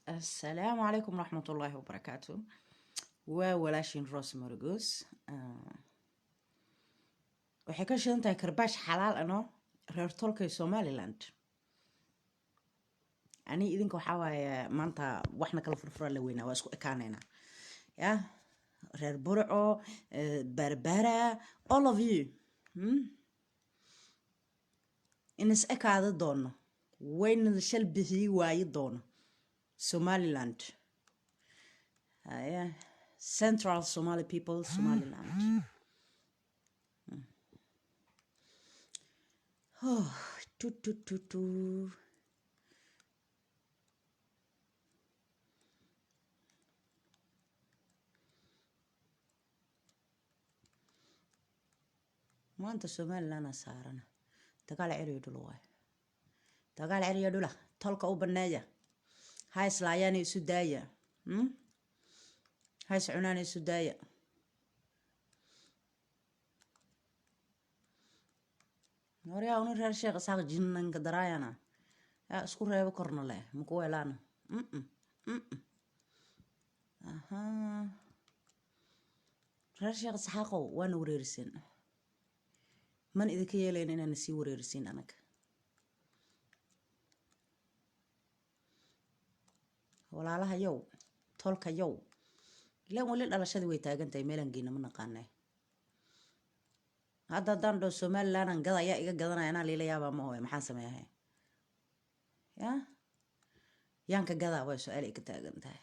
السلام عليكم ورحمة الله وبركاته. وولاشين روس مرقوس waxay ka shidan tahay karbaash xalaal ano reer tolkay Somaliland. ani idinka waxa waaye maanta waxna kala furfura la weynaa waa isku ekaanayna ya reer burco barbara all of you in is ekaada doono wayna shal bixi waayi doono Somaliland. Yeah. Central Somali people, Somaliland. Oh, tu. maanta Somaliland saarana dagaal ciriyo dhul waay dagaal ciriyo dhula tolka u baneeya hay islaayaan isu daaya hay cunaan isu daaya horiya unu reer sheekh saaq jinnan ka daraayana ya isku reebo korna leh muku weelaana aha reer sheekh saaqo waan wareersan man idinka yeeleen inaan si wareersin anaga walaalaha yow tolka yow ilaan wali dhalashadii way taagantahay meelan geena ma naqaanay hadda dando Somaliland aan gadaya iga gadanaya ana leela yaaba ma hooyo maxaan sameeyahay ya yanka gada way su'aal iga taagantahay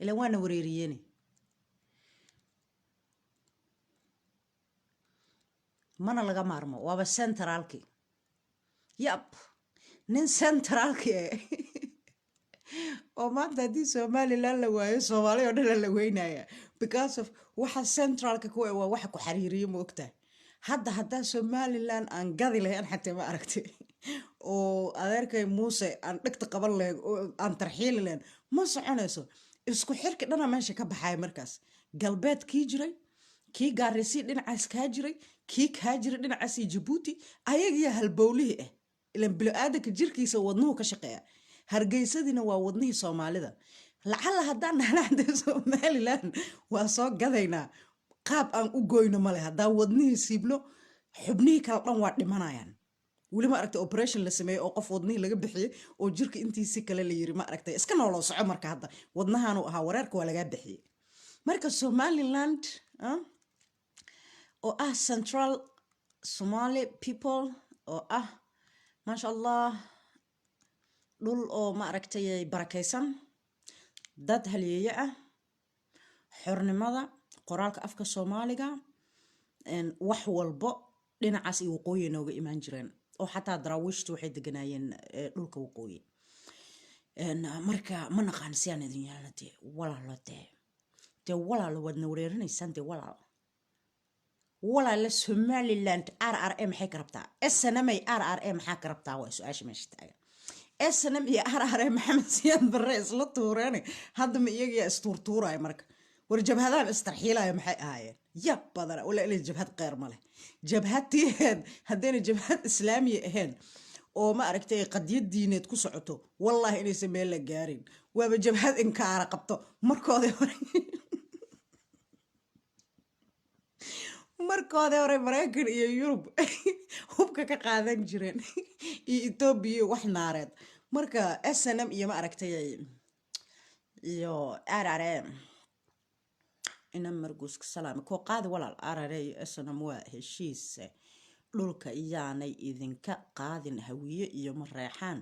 ilaan waana wareeriyeen mana laga maarmo waaba centralki yap nin centralki oo maanta hadii Somaliland la waayo Soomaaliya oo dhan la weynaya because of waxa centralka ku waa waxa ku xariiriyo ma ogtahay hadda Somaliland aan gadi lahayn xataa ma aragtay oo adeerkay Muuse aan dhigta qaban lahayn oo aan tarxiil lahayn ma soconayso isku xirka dhana meesha ka baxay markaas galbeed kii jiray kii gaarisi dhinacaas ka jiray kii ka jiray dhinacaas Djibouti ayaga halbowlihi ilan bilaadanka jirkiisa wadnuhu ka shaqeeya hargeysadina waa wadnihii Soomaalida lacala haddaan nahnaa Somaliland waa soo gadaynaa qaab aan u goyno male hadaa wadnihii siiblo xubnihii kala dhan waa dhimanayaan wali ma aragtay operation la sameeyo oo qof wadnihii laga bixiyay oo jirka intiisi kale la yiri ma aragtay iska nooloo soco marka hadda wadnahan uu ahaa wareerka waa laga bixiyay marka Somaliland oo ah Central Somali people oo ah masha Allah dhul oo ma aragtay barakeysan dad halyeeyo ah xornimada qoraalka afka Soomaaliga wax walbo dhinacaas iyo waqooyi nooga imaan jireen oo xataa daraawishtu waxay deganayeen dhulka waqooyi marka ma naqaan si aan idin yeelnatay walaalo wadna wareerinaysan walaalo Somaliland RRM maxay ka rabtaa SNMay RRM maxaa ka rabtaa waa su'aasha meesha taagan SNM iyo RRM maxamed siyaad barre isla tuureen hadda ma iyaga isturtuuray marka war jabhadaan istarxiilay maxay ahaayeen yab badana wala ilaa jabhad qeyr ma leh jabhadteed haddana jabhad islaamiye ahayn oo ma aragtay qadiyad diineed ku socoto wallahi inaysan meel la gaarin waaba jabhad inkaara qabto markoode hore Mareykan iyo Yurub hubka ka qaadan jireen iyo Itoobiya wax naareed marka SNM iyo ma aragtay iyo RRM inam marguuska salaam ko qaad walaal RRM SNM waa heshiis dhulka iyaanay idinka qaadin hawiye iyo mareexaan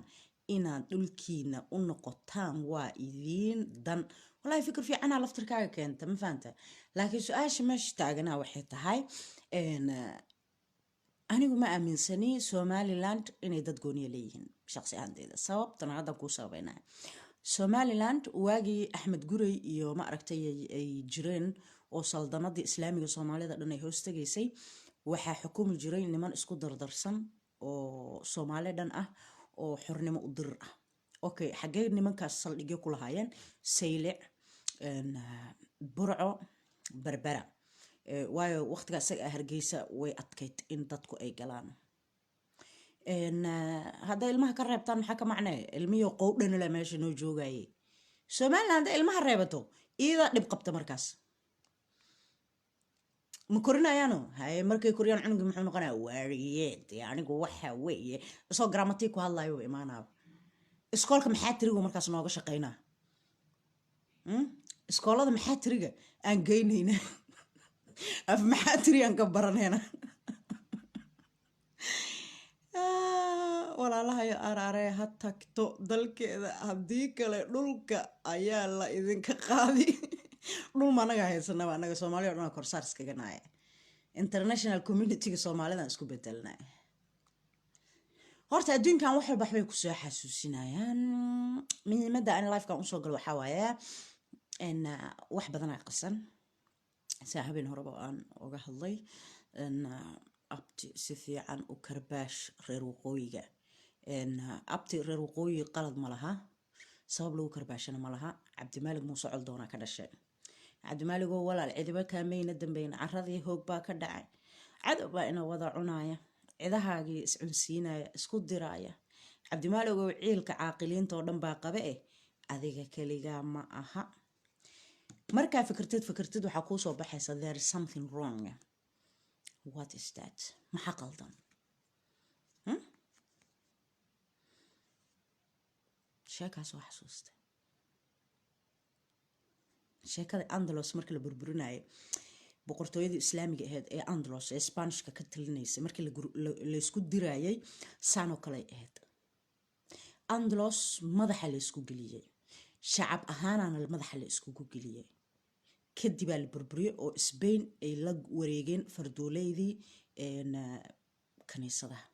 inaad dhulkiina u noqotaan waa idin dan wallahi fikir fiican aan laftirkaaga keenta ma faanta laakiin su'aasha meesha taagana waxay tahay anigu ma aaminsani Somaliland inay dad gooniye leeyihiin shakhsi ahaantayda sababtana hadda ku sabaynaa Somaliland waagi Axmed Gurey iyo ma aragtay ay jireen oo saldanadii islaamiga Soomaalida dhan ay hoostageysay waxa xukumi jiray niman isku dardarsan oo Soomaali dhan ah oo xornimo u dir ah okay xagee nimankaas saldhigyo ku lahaayeen Saylic burco barbara waayo waqtigaas ay hargeysa way adkayd in dadku ay galaan hadday ilmaha ka reebtaan maxaa ka macnee ilmiyo qowdhan la meesha noo joogayay Somaliland hadday ilmaha reebato iyada dhib qabta markaas ma korinayaano haye markay koriyaan cunuga muxuu noqonayaa waariyeed anigu waxa weeye isoo grammatic ku hadlayo imaanaa iskoolka maxaa tirigu markaas nooga shaqeynaa iskoolada maxaa tiriga aan geynayna af maxaa tiri aan ka baranayna walaalahayo araare ha tagto dalkeeda haddii kale dhulka ayaa la idinka qaadi dhul ma anaga haysanaba anaga Soomaaliya oo dhan korsaar iskaga naaya international community-ga Soomaalidan isku bedelnaa horta adduunkan wax walba waxbay ku soo xasuusinayaan muhiimadda aan life-kan u soo gal waxa waaye in wax badan ay qasan saaxiibin horeba aan uga hadlay in abti si fiican u karbaash reer waqooyiga in abti reer waqooyi qalad ma laha sabab lagu karbaashana ma laha Cabdimaalig Muuse Coldoona ka dhashay Cabdimaalig oo walaal cidiba kaamayna dambeyn caradii hoog baa ka dhacay cadow baa ina wada cunaya cidahaagii is cunsiinaya isku diraaya Cabdimaalig oo ciilka caaqiliinta oo dhan baa qabe adiga kaliya ma aha markaa fikirtid waxa ku soo baxaysa there is something wrong what is that maxaa qaldan sheekaas waa xasuustay sheekada Andalus markii la burburinaayay boqortooyadii islaamiga ahayd ee Andalus ee Spanishka ka talinaysay markii la isku diraayay saano kale ahayd Andalus madaxa la isku geliyay shacab ahaanana madaxa la isku geliyay kadib la burburiyay oo Spain ay la wareegeen fardoolaydii kaniisadaha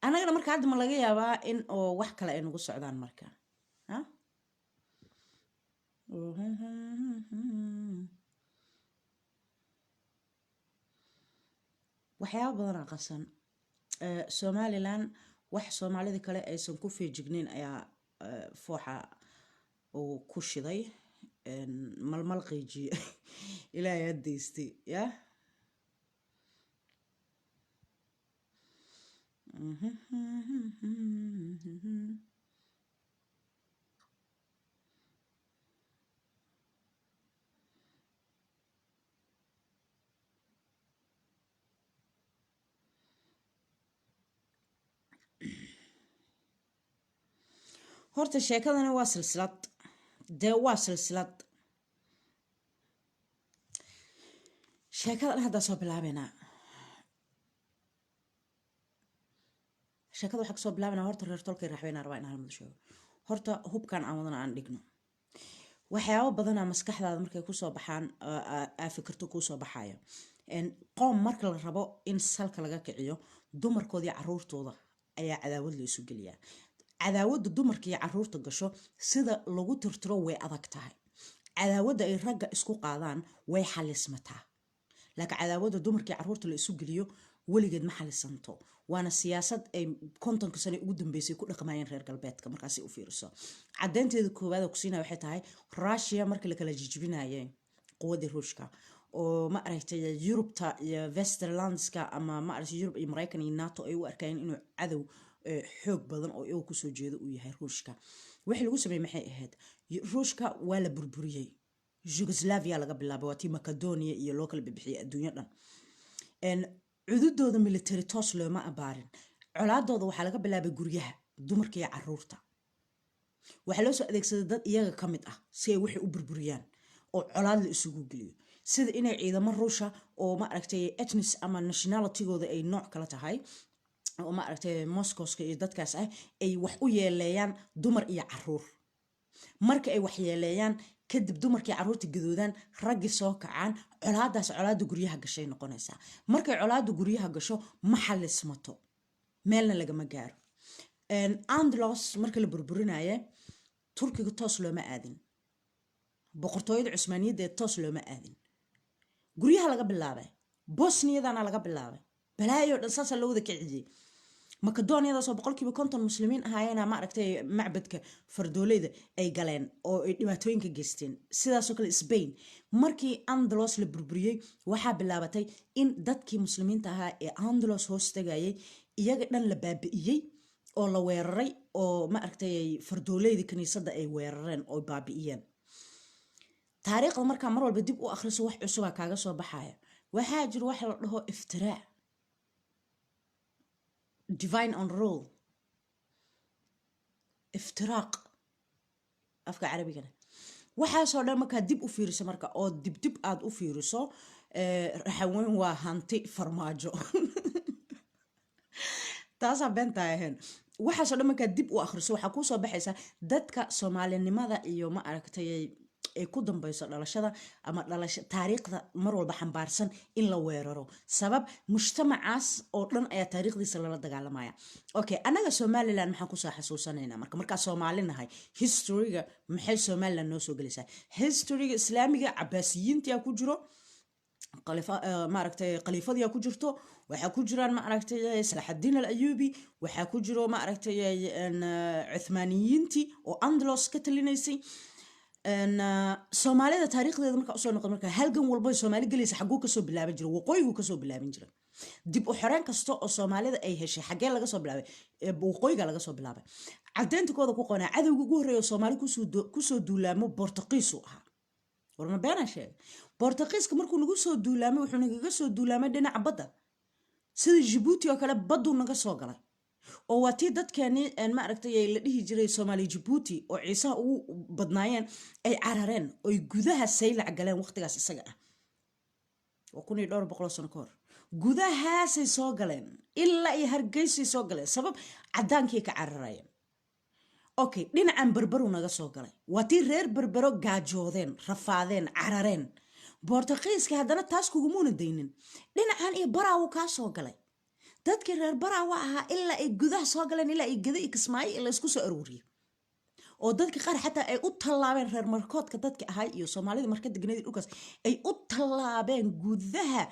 anagana marka hadda ma laga yaabaa in oo wax kale ay nagu socdaan marka ha waxyaabo badan qasan Somaliland wax Soomaalida kale aysan ku feejignayn ayaa fooxa oo ku shiday malmal qeyji ilaahay hadeystay ya horta sheekadana waa silsilad sheekadan hadda soo bilaabayna sheekada waxa soo bilaabayna horta reer tolkay raxbayna rabaa inaan mid sheego horta hubkan aan wadana aan dhigno waxyaabo badan maskaxdaada markay ku soo baxaan fikirto ku soo baxaya qoom marka la rabo in salka laga kiciyo dumarkoodii caruurtooda ayaa cadaawad la isu geliyaa cadaawada dumarka iyo caruurta gasho sida lagu tirtiro way adag tahay cadaawada ay ragga isku qaadaan way xalismataa laakiin cadaawada dumarka iyo caruurta la isu geliyo weligeed ma xalisanto waana siyaasad ay kontonka sano ugu dambeysay ku dhaqmayeen reer galbeedka markaas u fiiriso cadeynteeda koowaad oo kusiina waxay tahay Russia markii la kala jijibinayay quwadda Ruushka oo ma aragtay Yurubta iyo Westlandska ama ma aragtay Yurub iyo Mareykan iyo NATO ay u arkayeen inuu cadow xoog badan oo iyagu ku soo jeedo uu yahay Ruushka wixii lagu sameeyay maxay ahayd Ruushka waa la burburiyay Yugoslavia laga bilaabo waati Macedonia iyo local bixiyay adduunyada dhan cududooda military toos looma abaarin colaadooda waxa laga bilaabay guryaha dumarka iyo caruurta waxa loo soo adeegsaday dad iyaga kamid ah si ay wixii u burburiyaan oo colaad la isugu geliyo sida inay ciidamo Ruusha oo ma aragtay ethnic ama nationality-gooda ay nooc kala tahay oo ma aragtay Moscowska iyo dadkaas ay wax u yeeleeyaan dumar iyo caruur marka ay wax yeeleeyaan kadib dumarkii caruurta gadoodaan raggi soo kacaan colaadaas colaada guryaha gashay noqonaysa markay colaada guryaha gasho ma xalismato meelna laga ma gaaro Andalus marka la burburinayo Turkiga toos looma aadin boqortooyada Cusmaaniyada toos looma aadin guryaha laga bilaabay Bosniyadana laga bilaabay balaayo dhan saas loo wada kiciyay makedoniyadaasoo boqolkiiba konton muslimiin ahaayeenaa maaragtay macbadka fardoolayda ay galeen oo ay dhibaatooyinka geysteen. sidaasoo kale Spain markii Andalus la burburiyey waxaa bilaabatay in dadkii muslimiinta ahaa ee Andalus hoos tagayay iyaga dhan la baabi'iyey oo la weeraray oo maaragtay fardoolayda kaniisadda ay weerareen oo baabi'iyeen. taariikhda markaa mar walba dib u akhriso wax cusubaa kaaga soo baxaya. waxaa jira wax la dhaho iftiraa, divine on rule, iftiraaq afka carabigana. waxaasoo dhan markaa dib u fiiriso marka oo dib aad u fiiriso raxaweyn waa hanti farmaajo taasaa beentaa ahayn. waxaasoo dhan markaa dib u akhriso waxaa kuu soo baxaysa dadka soomaalinimada iyo ma aragtay ay ku dambayso dhalashada ama taariikhda mar walba xambaarsan in la weeraro. sabab mujtamacaas oo dhan ayaa taariikhdiisa lala dagaalamaya. okay, anaga Somaliland maxaan kusoo xasuusanaynaa markaa Soomaali nahay? historyga maxay Somaliland noo soo gelaysaa? historyga islaamiga cabaasiyiinta ku jiro, maaragtay khaliifadii ku jirto, waxaa ku jiraan maaragtay Salaxudiin al-Ayubi, waxaa ku jiro maaragtay Cuthmaaniyiintii oo Andalus ka talinaysay. soomaalida taariikhdeeda markaa usoo noqon markaa halgan walba Soomaali galaysa xaguu kasoo bilaaban jiray? waqooyigu kasoo bilaabin jiray. dib u xoreen kasta oo Soomaalida ay heshay xagee laga soo bilaabay? waqooyiga laga soo bilaabay. cadeynta kooda ku qonaa cadowga ugu horeeya Soomaali kusoo duulaamo Boortaqiis u ahaa. warma beenaa sheegay? Boortaqiiska markuu nagu soo duulaamay wuxuu nagaga soo duulaamay dhinaca badda, sida Djibouti oo kale baddu naga soo galay. oo waa tii dadkeeni maaragtay la dhihi jiray Soomaali Djibouti oo ciisaha ugu badnaayeen ay carareen oo gudaha saylac galeen waqtigaas isaga ah. waa 1200 sano ka hor gudahaasay soo galeen ilaa ay Hargeysa soo galeen sabab cadaankii ka cararayeen. okay, dhinacan Berbero naga soo galay. waa tii reer Berbero gaajoodeen, rafaadeen, carareen. Boortaqiiska haddana taas kugumuuna daynin, dhinacan iyo Baraawo kaa soo galay. dadkii reer Baraawo ahaa ilaa ay gudaha soo galeen ilaa ay Gada iyo Kismaayo la isku soo aruuriyay. oo dadkii qaar xataa ay u tallaabeen reer markoodka dadka ahay iyo Soomaalida marka degneed dhulkaas ay u tallaabeen gudaha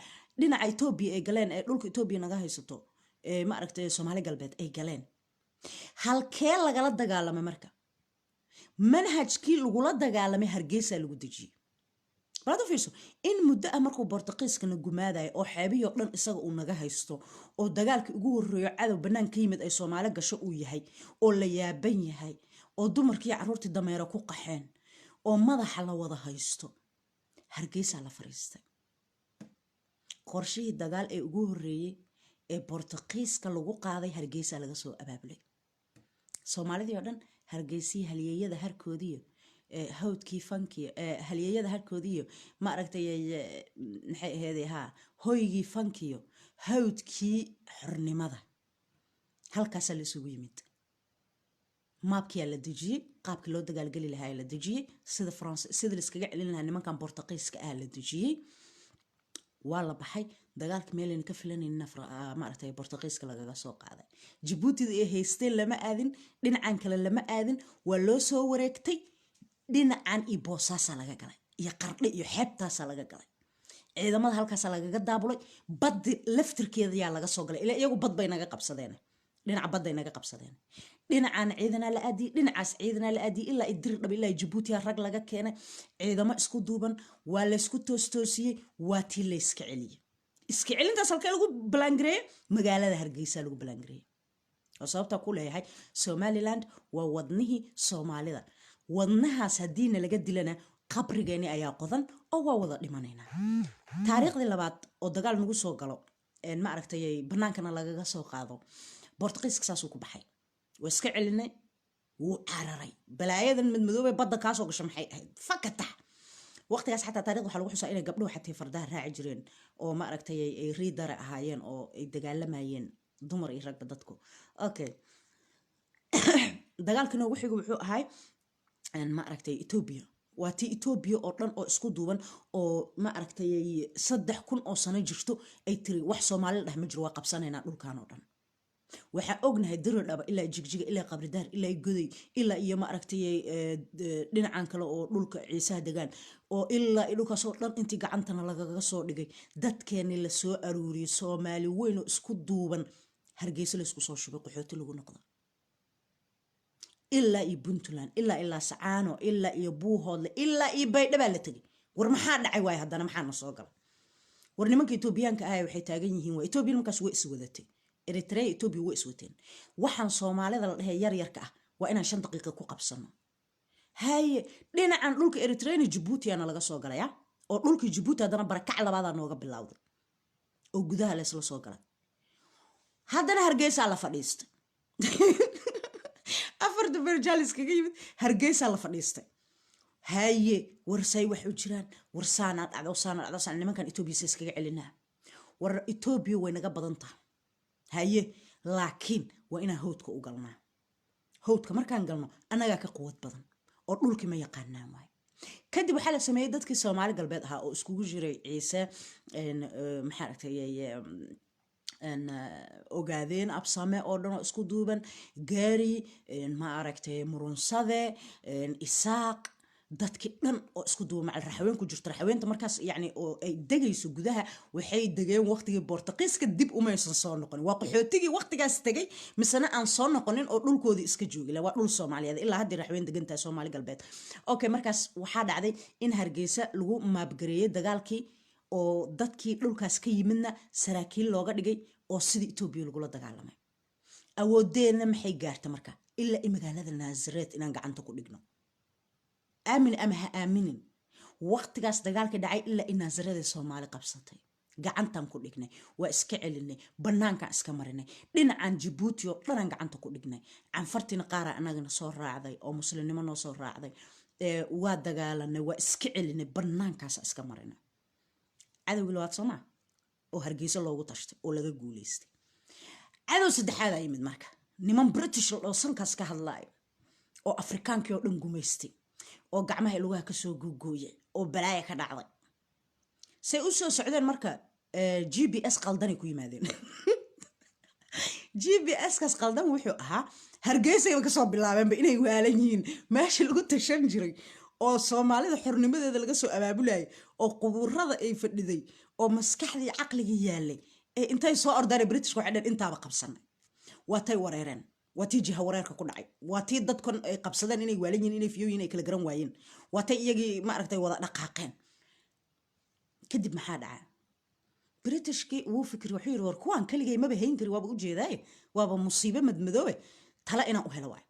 dhinaca Itoobiya ay galeen ee dhulka Itoobiya naga haysato ee ma aragtay Soomaali galbeed ay galeen. halkee lagala dagaalamay marka? manhajkii lagula dagaalamay Hargeysa lagu dejiyay. balad fiirso in muddo ah markuu Boortaqiiskana gumaadayo oo xeebiyo dhan isaga uu naga haysto oo dagaalkii ugu horeeyo cadow banaan ka yimid ay Soomaali gasho uu yahay oo la yaaban yahay oo dumarkii caruurtii dameero ku qaxeen oo madaxa la wada haysto, Hargeysa la fariistay. qorshihii dagaal ee ugu horeeyay ee Boortaqiiska lagu qaaday Hargeysa laga soo abaabulay. Soomaalidii oo dhan Hargeysii halyeeyada harkoodiyo hawdkii fanki halyeeyada harkoodiyo ma aragtay maxay ahaydee hoygii fankiyo hawdkii xornimada halkaas la isugu yimid. maabkii la dejiyay, qaabkii loo dagaalgali lahaa la dejiyay, sida France sida la iskaga celin lahaa nimankan Boortaqiiska la dejiyay. waa la baxay dagaalka meelan ka filanayna ma aragtay Boortaqiiska lagaga soo qaaday. Djibouti ay haysteen lama aadin, dhinacan kale lama aadin, waa loo soo wareegtay. dhinacan iyo Boosaaso laga galay iyo Qardho iyo xeebtaas laga galay. ciidamada halkaas lagaga daabulay. baddi laftirkeeda yaa laga soo galay ilaa iyagu bad bay naga qabsadeen. dhinaca badda naga qabsadeen. dhinacan ciidana la aadi, dhinacaas ciidana la aadi ilaa Dir dhab ilaa Djibouti rag laga keenay. ciidamo isku duuban waa la isku toostoosiyay, waa tii la iska celiyay. iska celintaas halkee lagu balangareeyay? magaalada Hargeysa lagu balangareeyay. oo sababta ku leeyahay Somaliland waa wadnihii Soomaalida. wadnahaas hadiina laga dilana qabrigeeni ayaa qodan oo waa wada dhimanaynaa. taariikhdii labaad oo dagaal nagu soo galo ma aragtay banaankana lagaga soo qaado Boortaqiiska saasuu ku baxay. waa iska celinay, wuu cararay. balaayadan madmadoobe badda ka soo gasho maxay ahayd? fakata. waqtigaas xataa taariikhda waxa lagu xusaa inay gabdhuhu xataa fardaha raaci jireen oo ma aragtay ay riidar ahaayeen oo ay dagaalamayeen dumar iyo ragba dadku. okay, dagaalkana ugu xigo wuxuu ahay ma aragtay Itoobiya. waa tii Itoobiya oo dhan oo isku duuban oo ma aragtay 3000 oo sano jirto ay tiri wax Soomaali dhex ma jiro, waa qabsanaynaa dhulkan oo dhan. waxaa ognahay Dir dhaba ilaa Jigjiga ilaa Qabridaar ilaa Goday ilaa iyo ma aragtay dhinacan kale oo dhulka Ciisaha degaan oo ilaa dhulkaas oo dhan intii gacantana lagaga soo dhigay dadkeeni la soo aruuriyay Soomaali weyn oo isku duuban hargeysa la isku soo shubay qaxooti lagu noqdo ilaa iyo Puntland ilaa Sacaano ilaa iyo Buuhoodle ilaa iyo Baydhabo la tagay war maxaa dhacay waay haddana maxaa soo galay war nimanka Etoobiyaanka ah waxay taagan yihiin waa Etoobiya markaas way iswadatay Eritrea Etoobiya way iswateen waxaan Soomaalida la dhahay yar ka ah waa inaan 5 daqiiqo ku qabsano haye dhinacan dhulka Eritrea iyo Djibouti ana laga soo galaya oo dhulka Djibouti haddana barakac labaad nooga bilowday oo gudaha la isla soo galay haddana Hargeysa la fadhiistay afarta berjalis kaga yimid Hargeysa la fadhiistay haye warsay wax u jiraan warsaana dhacdo nimankan Etoobiya iskaga celinaa war Etoobiya way naga badan tahay haye laakiin waa inaan hawdka u galnaa hawdka markaan galno anaga ka quwad badan oo dhulkii ma yaqaanaa waay kadib waxa la sameeyay dadkii Soomaali galbeed ahaa oo iskugu jiray Ciise maxaa aragtay ogaadeen absame oo dhan oo isku duuban gaari ma aragtay murunsade isaaq dadkii dhan oo isku duuban macal raxaween ku jirta raxaweenta markaas yani oo ay degayso gudaha waxay degeen waqtigii Boortaqiiska dib uma aysan soo noqon waa qaxootigii waqtigaas tagay misana aan soo noqonin oo dhulkoodii iska joogay waa dhul Soomaaliyeed ilaa hadda raxaween degantaa Soomaali galbeed okay markaas waxa dhacday in Hargeysa lagu maabgareeyay dagaalkii oo dadkii dhulkaas ka yimidna saraakiil looga dhigay oo sidii Etoobiya lagu la dagaalamay awoodeena maxay gaartay marka ilaa magaalada Naasareed inaan gacanta ku dhigno aamin ama ha aaminin waqtigaas dagaalka dhacay ilaa in Naasareed Soomaali qabsatay gacantan ku dhignay waa iska celinay banaanka iska marinay dhinacan Djibouti oo dhan gacanta ku dhignay canfartina qaar anagana soo raacday oo muslimnimo noo soo raacday waa dagaalanay waa iska celinay banaankaas iska marinay cadow labaad Soomaa oo Hargeysa loogu tashtay oo laga guuleystay cadow saddexaad ay mid marka niman British oo sankaas ka hadlaayo oo Afrikaankii oo dhan gumeystay oo gacmaha lugaha ka soo googooyay oo balaaya ka dhacday say u soo socdeen marka GPS qaldan ay ku yimaadeen GPS kaas qaldan wuxuu ahaa Hargeysa ay ka soo bilaabeen inay waalan yihiin meesha lagu tashan jiray oo Soomaalida xornimadeeda laga soo abaabulay oo quburada ay fadhiday oo maskaxdii aqliga yaalay ee intay soo ordaan British waxay dhan intaaba qabsanay waatay wareereen waatii jiha wareerka ku dhacay waatii dadkan ay qabsadeen inay waalan yihiin inay fiyoyin ay kala garan waayeen waatay iyagii ma aragtay wada dhaqaaqeen kadib maxaa dhacay Britishkii uu fikir wuxuu yiri war kuwan kaligay ma bahayn kari waaba u jeeday waaba musiibo madmadoobe tala ina u helo waay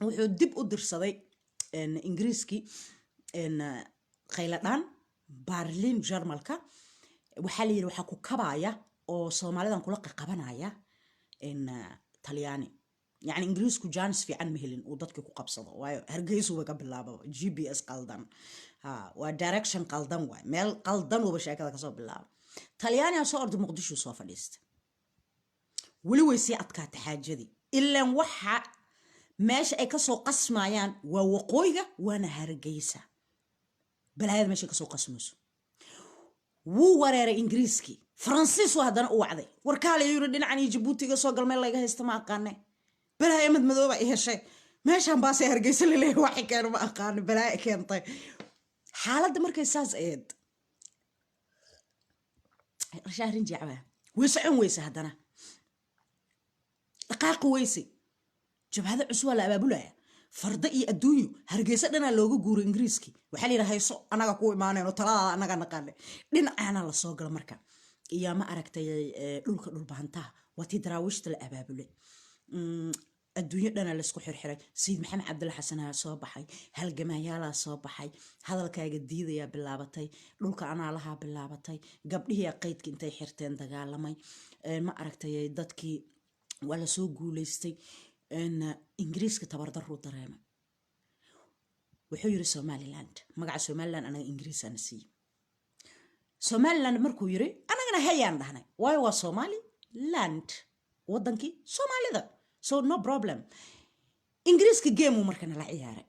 wuxuu dib u dirsaday Ingiriiski qayladaan Berlin Jarmalka waxa la yiri waxa ku kabaya oo Soomaalidan kula qabanaya Talyaani يعني إنجليزكو جانس في عن مهلين وضدك قبصة وهرجيسو وقبل لعبة GPS قلدان ودايركشن قلدان ميل قلدان وبشكل كصوب اللعبة طلياني أصور مقدشو صوفا ليست ولو يسيعد كاتحاجة دي إلا وحا ماشي أي كسو قسمايان ووقويقة وانا هرجيسة بل هذا ماشي كسو قسموسو وورير إنجليزكي فرانسيس وهذا وعدي وركالي يردين عن جيبوتي كسو قال ميل لايقا هستماع قاني بلا يمد مدوبة إيه شيء ماشي هم باسي هرقيس اللي ليه واحد كانوا ما أقارن بلا كان طيب حالة مركز ساز إيد شهرين جعبه ويسعون ويسا هدنا دقاق ويسي جب هذا عسوة لأبابولا فردقي الدنيا هرقيس لنا لوغو قور إنجريسكي وحالي راه يسو أنا قوي معنا وطلع أنا قنقالي لين أنا لصوق المركة إيا ما أركتي لولك لولبانتها وتدراوشت لأبابولا الدنيا لنا لسكو حرحري سيد محمد عبد الله حسن صوبحي هالجمايالا صوبحي هذا الكاي جديد يا بلابتي لولك أنا لها بلابتي قبل هي قيد كنتي حرتين دقالمي ما أركتي دتكي ولا سوق وليستي إن إنجليز كتبر ضرو درامة وحير سومالي لاند مقع سومالي لاند أنا إنجليز أنا سي سومالي لاند مركو يري أنا جنا هيان دهنا واي سومالي لاند ودنكي سومالي ذا so no problem إنجليزك جيمو مركنا العيارة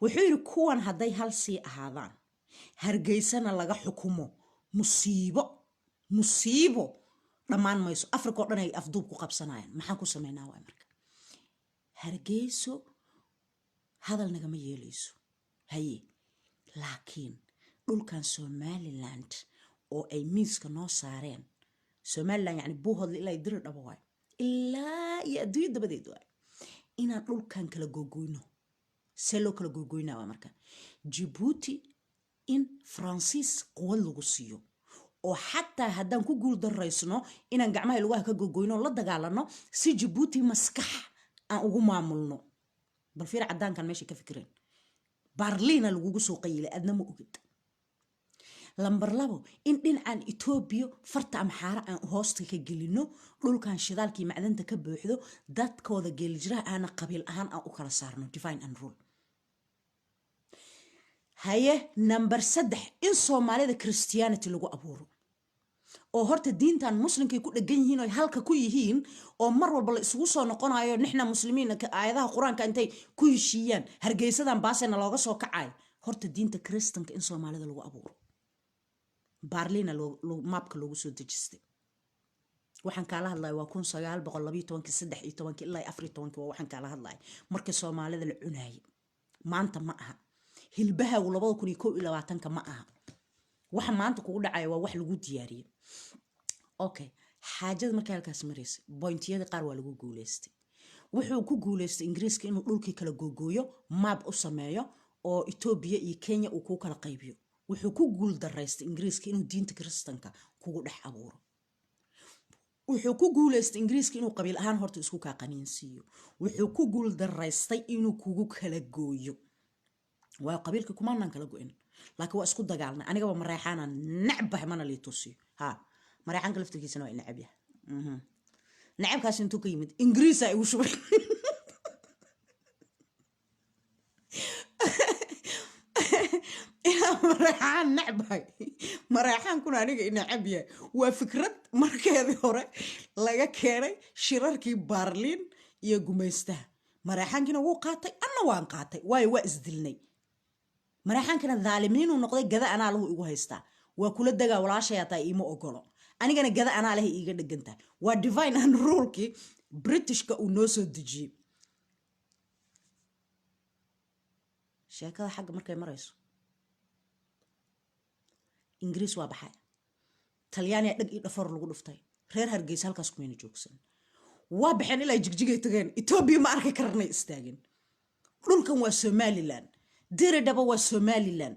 وحير كوان هداي هالسي أهادان هرجيسنا لغا حكومو مصيبو لمان ما يسو أفريقيا لنا يفضوبكو قبصنايا محاكو سمينا وامرك هرجيسو هذا النغم يليسو هاي لكن دول كان سومالي لاند أو أي ميسك نو سارين Somaliland يعني بوهض إلا يدير أبواي إلا يأدي دبديد واي إن نقول كان كلا جوجوينو سلو كلا جوجوينا وأمريكا جيبوتي إن فرانسيس قوة لغسيو oo xataa haddaan ku guul daraysno inaan gacmaha lugaha ka gogoyno la dagaalano si Djibouti maskax aan ugu maamulno bal fiir cadaankan meesha ka fikireen Berlina lagugu soo qaylay adna ma ogid lambar labo in dhinacaan Ethiopia farta amxaara aan hoosta ka gelino dhulkan shidaalkii macdanta ka buuxdo dadkooda geeljiraha aan qabiil ahaan aan u kala saarno divine and rule haye number 3 in Soomaalida Christianity lagu abuuro oo horta diintan muslimkay ku dhagan yihiin oo halka ku yihiin oo mar walba la isugu soo noqonayo nixna muslimiin ka aayadaha quraanka intay ku heshiiyaan hargeysadan baasena looga soo kacay horta diinta Kristanka in Soomaalida lagu abuuro Berlina mapka loogu soo dejistay waxaan kala hadlay waa 1912 ilaa 14 waa waxaan kala hadlay markii Soomaalida la cunayay maanta ma aha hilbaha 2021 ma aha waxa maanta kugu dhacay waa wax lagu diyaariyay okay xaajada markay halkaas mareysay pointiyada qaar waa lagu guuleystay wuxuu ku guuleystay Ingiriiska inuu dhulkii kala gogooyo map u sameeyo oo Ethiopia iyo Kenya uu ku kala qaybiyo wuxuu ku guul daraystay Ingiriiska inuu diinta Kristanka kugu dhex abuuro wuxuu ku guuleystay Ingiriiska inuu qabiil ahaan horta isku ka qaniinsiyo wuxuu ku guul daraystay inuu kugu kala gooyo waa qabiilka kumanaan kala go'in laakiin waa isku dagaalnay aniga ma reexana nacbah mana liitusi ha mareexanka laftigiisana waa nacab yahay nacabkaas intuu ka yimid Ingiriis ay u shubay mareexan nacbah mareexan kuna aniga nacab yahay waa fikrad markeedii hore laga keenay shirarkii Berlin iyo gumaystaha mareexankina wuu qaatay anna waan qaatay waa isdilnay mareexankana dhaalimiin uu noqday gada anaa lahu igu haystaa waa kula dagaa walaashay taa iimo ogolo anigana gada anaa leh iiga dhiganta waa divine and rule ki Britishka uu noo soo dejiyay sheekada xaq markay marayso Ingiriis waa baxay Talyaani dhag ii dhafar lagu dhuftay reer Hargeysa halkaas ku meena joogsan waa baxeen ilaa jigjigay tageen Ethiopia ma arki karnay istaagin dhulkan waa Somaliland diridaba waa Somaliland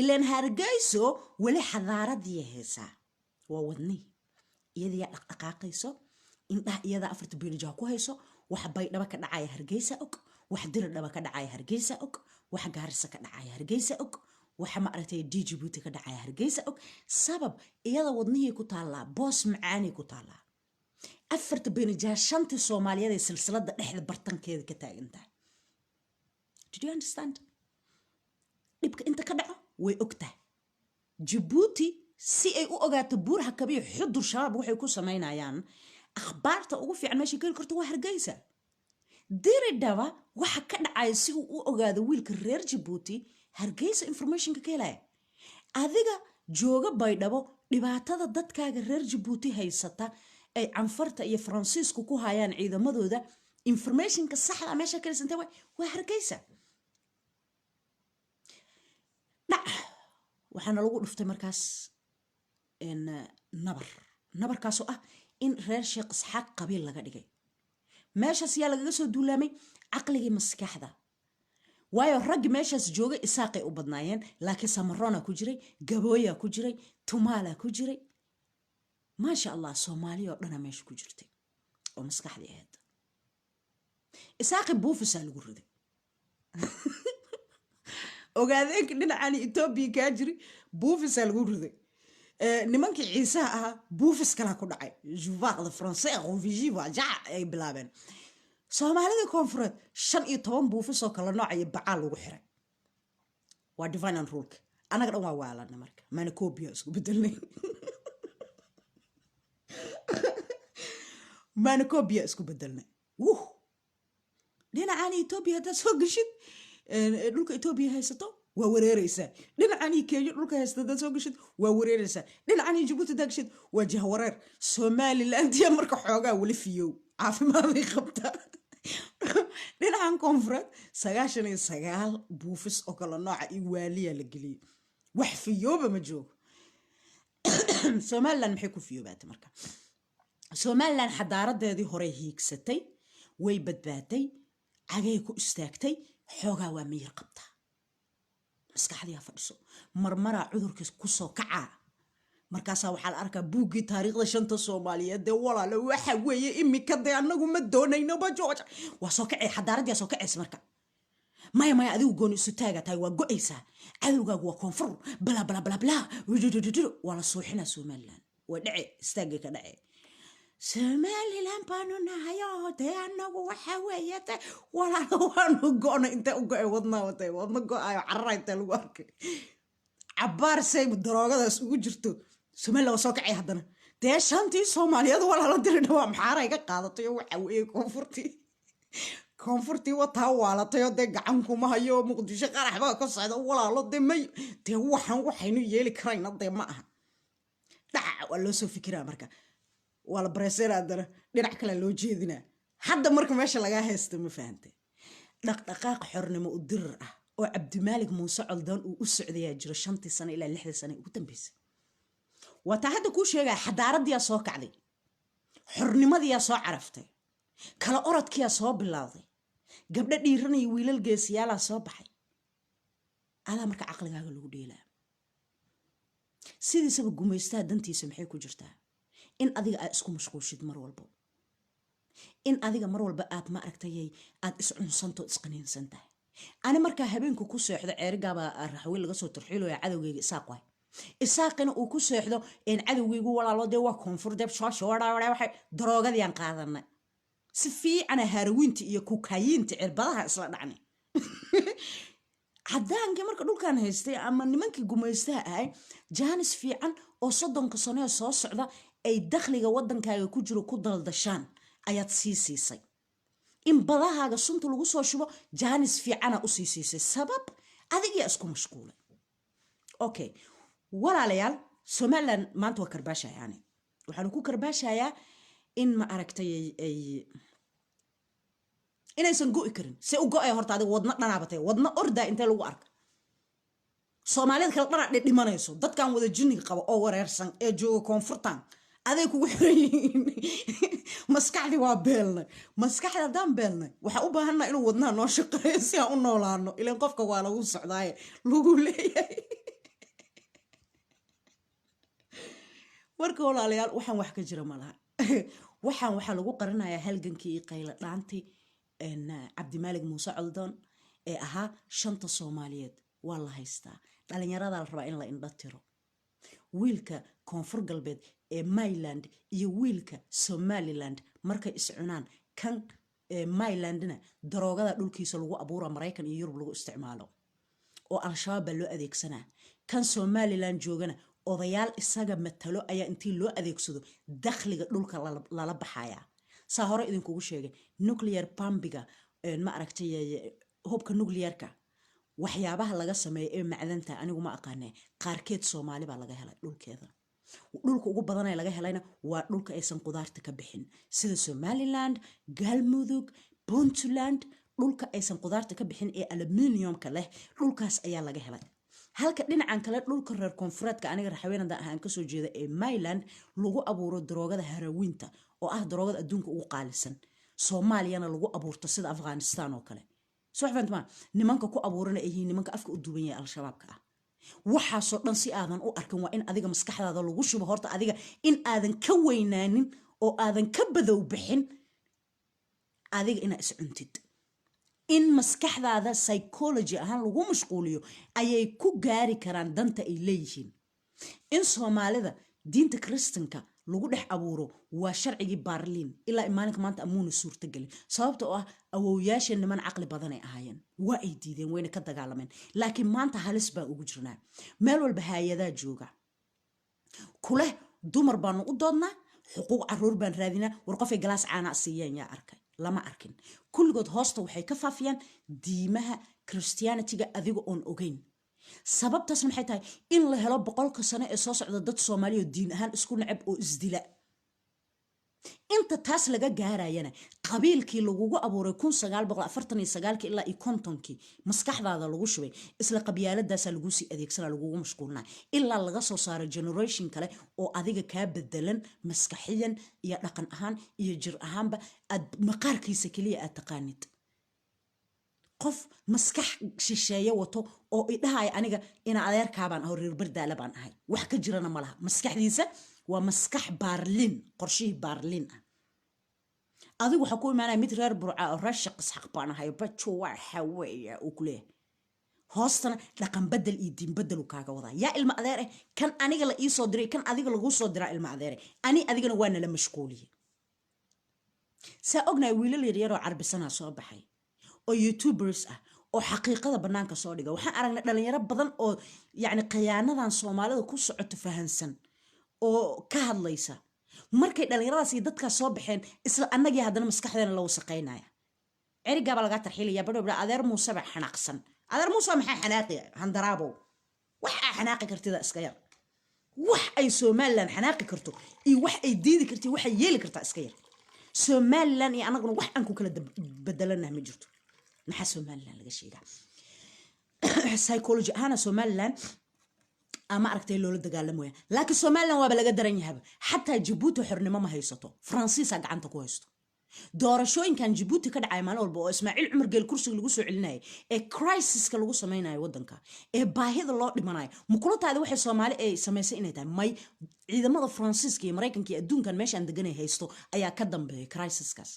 ilaan Hargeyso wali xadaaradii heesa waa wadni iyada dhaqaaqayso indhaha iyada afarta biilja ku hayso wax bay dhaba ka dhacay Hargeysa og wax diridaba ka dhacay Hargeysa og wax Gaarisa ka dhacay Hargeysa og wax ma aragtay Djibouti ka dhacay Hargeysa og sabab iyada wadnihii ku taala boos macaani ku taala afarta biilja shantii Soomaaliyeed ee silsilada dhexda bartankeeda ka taagantahay did you understand dibka inta ka dhaco way ogtahay Djibouti si ay u ogaato buurha kabiir xudur shabaab waxay ku sameynayaan akhbaarta ugu fiican meesha kale karto waa Hargeysa diridaba waxa ka dhacay si uu u ogaado wiilka reer Djibouti Hargeysa information ka helay adiga jooga baydhabo dhibaatada dadkaaga reer Djibouti haysata ay anfarta iyo Francisco ku hayaan ciidamadooda information ka saxda meesha kale santay waa Hargeysa waxaana lagu dhuftay markaas in nabarkaas oo ah in reer Sheekh Isxaaq qabiil laga dhigay meeshaas yaa laga soo duulamay aqliga maskaxda waayo rag meeshaas joogay isaaqay u badnaayeen laakiin Samarona ku jiray Gabooya ku jiray Tumaala ku jiray ma sha Allah Soomaaliya oo dhan meesha ku jirtay oo maskaxdii ahayd isaaqi buufisa lagu riday ogaadeen dhinacan Ethiopia ka jiri buufis lagu riday nimankii Ciise ah buufis kala ku dhacay juvaar la français refugee waja ay bilaabeen Soomaalida koonfureed 15 buufis oo kala nooc ay bacaal lagu xiray waa divine and rule anaga dhan waa waalana marka maana koobiyo isku bedelnay maana koobiyo isku bedelnay dhinacan Ethiopia da soo gashid dhulka Ethiopia haysato waa wareeraysa dhinacan Kenya dhulka haysato soo gashid waa wareeraysa dhinacan Djibouti dagshid waa jahwareer Somaliland iyo marka xoogaa wali fiyo caafimaad ay qabta dhinacan koonfureed 99 buufis oo kala nooc ah waaliya la geliyay wax fiyooba ma joogo Somaliland maxay ku fiyoobaatay marka somalilan xadaaradeedii hore hiigsatay way badbaaday cagay ku istaagtay xoogaa waa miyir qabtaa maskaxdiyaa fadhiso marmaraa cudurkiis kusoo kacaa markaasaa waxaa la arkaa buuggii taariikhda shanta soomaaliyeed dee walaalo waxa weeye imika dee annagu ma doonaynaba jooja waa soo kacay xadaaraddii soo kacays marka maya adigu gooni isu taaga tahay waa go'aysaa cadowgaagu waa koonfur bla bla bla bla waa la suuxinaa somalilan waa dhace istaagay ka dhace somalilan baanu nahayo dee annagu waxa weeye de walaalo waanu go'no intee u go'ay wadnaa watay wadna go'ayo carara intee lagu arkay cabaar say daroogadaas ugu jirto somalilan waa soo kacay haddana dee shantii soomaaliyeed walaalo diridha waa maxaara iga qaadatayo waxa weeye koonfurtii wataa waalatayoo dee gacan kuma hayo muqdisho qarax baa ka socda walaalo dee may dee waxaynu yeeli karayna dee ma aha dhaca waa loo soo fikiraa marka waa la bareyseen haddana dhinac kale loo jeedinaa hadda marka meesha lagaa haysta ma fahantay dhaqdhaqaaq xornimo u dirir ah oo cabdimaalig muuse coldoon uu u socdayaa jiro 5 sano ilaa 6 sano ugu dambeysay wataa hadda kuu sheegaya xadaaradiyaa soo kacday xornimadiyaa soo caraftay kala orodkiyaa soo bilowday gabdho dhiiran iyo wiilal geesiyaalaa soo baxay adaa marka caqligaaga lagu dheelaa sidiisaba gumaystaa dantiisa maxay ku jirtaa in adiga aad isku mashquulshid mar walba in adiga mar walba aad ma aragtayay aad iscunsanto isqaniinsan tahay ani markaa habeenku ku seexdo ceerigaaba raxwil laga soo turxiilooya cadowgeyga isaaq waay isaaqina uu ku seexdo in cadowgeygu walaalo dee waa koonfur deeb waxay daroogadiyaan qaadanay si fiicana harawiinta iyo kukayiinta cirbadaha isla dhacnay cadaankii marka dhulkan haystay ama nimankii gumaystaha ahay jaanis fiican oo 30 sano soo socda ay dakhliga wadankaaga ku jiro ku daldashaan ayaad siisay in badahaaga sunta lagu soo shubo jaanis fiicana u siisay sabab adiga isku mashquulay okay walaalayaal somaliland maanta waa karbaasha yani waxaan ku karbaashayaa in ma aragtay ay inaysan go'i karin si u go'ay horta adiga wadna dhanaabatay wadna orda inta lagu arka Soomaalida kala dhanac dhimanayso dadkan wada jinniga qaba oo wareersan ee jooga koonfurtan aday kugu xiran maskaxdi waa beelnay maskaxda daan beelnay waxa u baahanaa inuu wadnaha noo shaqeeyo si aan u noolaano ilaan qofka waa lagu socdaaye lagu leeyahay marka walaalayaal waxaan wax ka jira malaha waxa lagu qarinayaa halgankii qayla dhaantii cabdimaalig muuse coldoon ee ahaa shanta Soomaaliyeed waa la haystaa dhalinyarada la rabaa in la indha tiro wiilka koonfur galbeed ee Myland iyo wiilka Somaliland markay iscunaan kan Mylandna daroogada dhulkiisa lagu abuuro Mareykan iyo Yurub lagu isticmaalo oo al-shabaab loo adeegsanaa kan Somaliland joogana odayaal isaga matalo ayaa intii loo adeegsado dakhliga dhulka lala baxaya saa hore idinkugu sheegay nuclear pumpiga ma aragtay hubka nuclearka waxyaabaha laga sameeyo ee macdanta anigu ma aqaanay qaarkeed Soomaali baa laga helay dhulkeeda dhulka ugu badan ee laga helayna waa dhulka aysan qudaarta ka bixin sida Somaliland Galmudug Puntland dhulka aysan qudaarta ka bixin ee aluminiumka leh dhulkaas ayaa laga helay halka dhinacan kale dhulka reer koonfureedka aniga raxweynada ahaan ka soo jeeda ee Myland lagu abuuro daroogada harawiinta oo ah daroogada adduunka ugu qaalisan Soomaaliyana lagu abuurto sida Afghanistan oo kale soo xafantama nimanka ku abuurana ay yihiin nimanka afka u duuban yahay al-shabaabka ah waxa soo dhan si aadan u arkin waa in adiga maskaxdaada lagu shubo horta adiga in aadan ka weynaanin oo aadan ka badow bixin adiga ina iscuntid in maskaxdaada psychology ahaan lagu mashquuliyo ayay ku gaari karaan danta ay leeyihiin in Soomaalida diinta Kristanka lagu dhex abuuro waa sharcigi Berlin ilaa maalinka maanta amuuna suurta gali sababtoo ah awowyaasheen niman aqli badan ay ahaayeen waa ay diideen wayna ka dagaalameen laakiin maanta halis baa ugu jirnaa meel walba hay'adaha jooga kule dumar baan u doodnaa xuquuq caruur baan raadinaa war qofay galaas caana siiyeen yaa arkay lama arkin kulligood hoosta waxay ka faafiyaan diimaha Christianity-ga adiga oon ogeyn sababtaas maxay tahay in la helo 100 sano ee soo socda dad Soomaaliyeed diin ahaan isku nacab oo isdila inta taas laga gaarayana qabiilkii lagugu abuuray 1949 ilaa 50kii maskaxdaada lagu shubay isla qabyaaladaasa lagu sii adeegsanaa lagugu mashquulnaa ilaa laga soo saaro generation kale oo adiga kaa bedelan maskaxiyan iyo dhaqan ahaan iyo jir ahaanba aad maqaarkiisa keliya aad taqaanid qof maskax shisheeye wato oo idhahay aniga ina adeerkaabaan aho reer bardaala baan ahay wax ka jirana ma laha maskaxdiisa waa maskax baarlin qorshihii baarlin ah adigu waxa ku imaanaya mid reer burca oo rashaq isxaq baan ahay bajo waxa weeye uu ku leeyahay hoostana dhaqan bedel iyo diin bedel uu kaaga wadaa yaa ilma adeer kan aniga la ii soo diray kan adiga lagu soo diraa ilma adeer ani adigana waa nala mashquuliyey saa ognahay wiilal yaryar oo carbisanaa soo baxay oo youtubers ah oo xaqiiqada banaanka soo dhiga waxaan aragnay dhalinyaro badan oo yacni khiyaanadan soomaalida ku socoto fahansan oo ka hadlaysa markay dhalinyaradaas iyo dadkaas soo baxeen isla annagii haddana maskaxdeena la wasaqaynaya cerigaaba lagaa tarxiilaya badhowbra adeer muuse baa xanaaqsan adeer muuse maxaa xanaaqi handaraabow wax aa xanaaqi kartida iska yar wax ay somalilan xanaaqi karto iyo wax ay diidi karto waxay yeeli kartaa iska yar somalilan iyo annaguna wax aan ku kala bedelanah ma jirto maxaa somalilan laga sheegaa psychology ahaana somalilan ama aragtay loola dagaalamaya laakiin somalilan waaba laga daran yahaba xataa jabuuti xornimo ma haysato faransiisa gacanta ku haysto doorashooyinkan jabuuti ka dhacay maalin walba oo ismaaciil cumar geel kursiga lagu soo celinayay ee crisiska lagu samaynayo waddanka ee baahida loo dhimanayo mukulataada waxay soomaali ay samaysay inay tahay may ciidamada faransiiska iyo maraykanka iyo adduunkan meeshaan deganay haysto ayaa ka dambeeya crisiskaas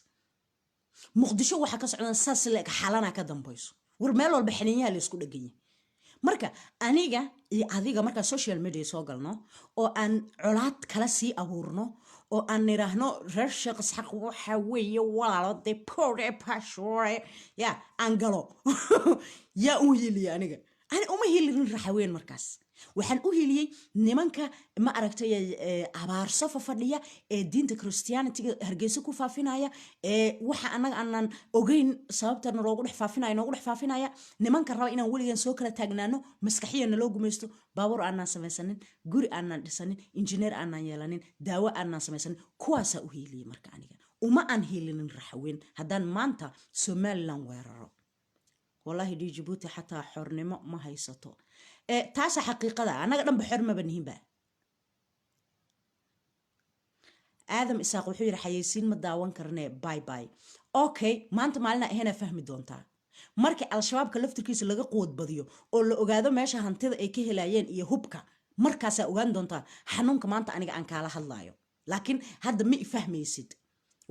muqdisho waxaa ka socdaan saas leeg xalana ka dambayso war meel walba xiniinyaha la isku dhaganya marka aniga iyo adiga markaa social media soo galno oo aan colaad kala sii abuurno oo aan niraahno reer sheekh isxaq waxa weeye walaalo de pore pashore ya aan galo yaa u hiliya aniga ani uma hilin raxaween markaas waxaan u hiliyey nimanka ma aragtay abaarso fadhiya ee diinta christianity-ga hargeysa ku faafinaya ee waxa anaga aanan ogeyn sababta noogu dhex faafinaya nimanka raba inaan weligan soo kala taagnaano maskaxiyana loo gumaysto baabuur aanan samaysanin guri aanan dhisanin injineer aanan yeelanin daawo aanan samaysanin kuwaasaa u hiliyey marka aniga uma aan hilinin raxaween haddaan maanta somalilan weeraro wallahi dii jabuuti xataa xornimo ma haysato taasa xaqiiqada anaga dhanba xor maba nihinba aadam isaaq wuxuu yidhi xayeysiin ma daawan karnee bye okay maanta maalina ahena fahmi doontaa markii al-shabaabka laftirkiisa laga quwad badiyo oo la ogaado meesha hantida ay ka helayeen iyo hubka markaasaa ogaan doontaa xanuunka maanta aniga aan kaala hadlaayo laakiin hadda ma ifahmaysid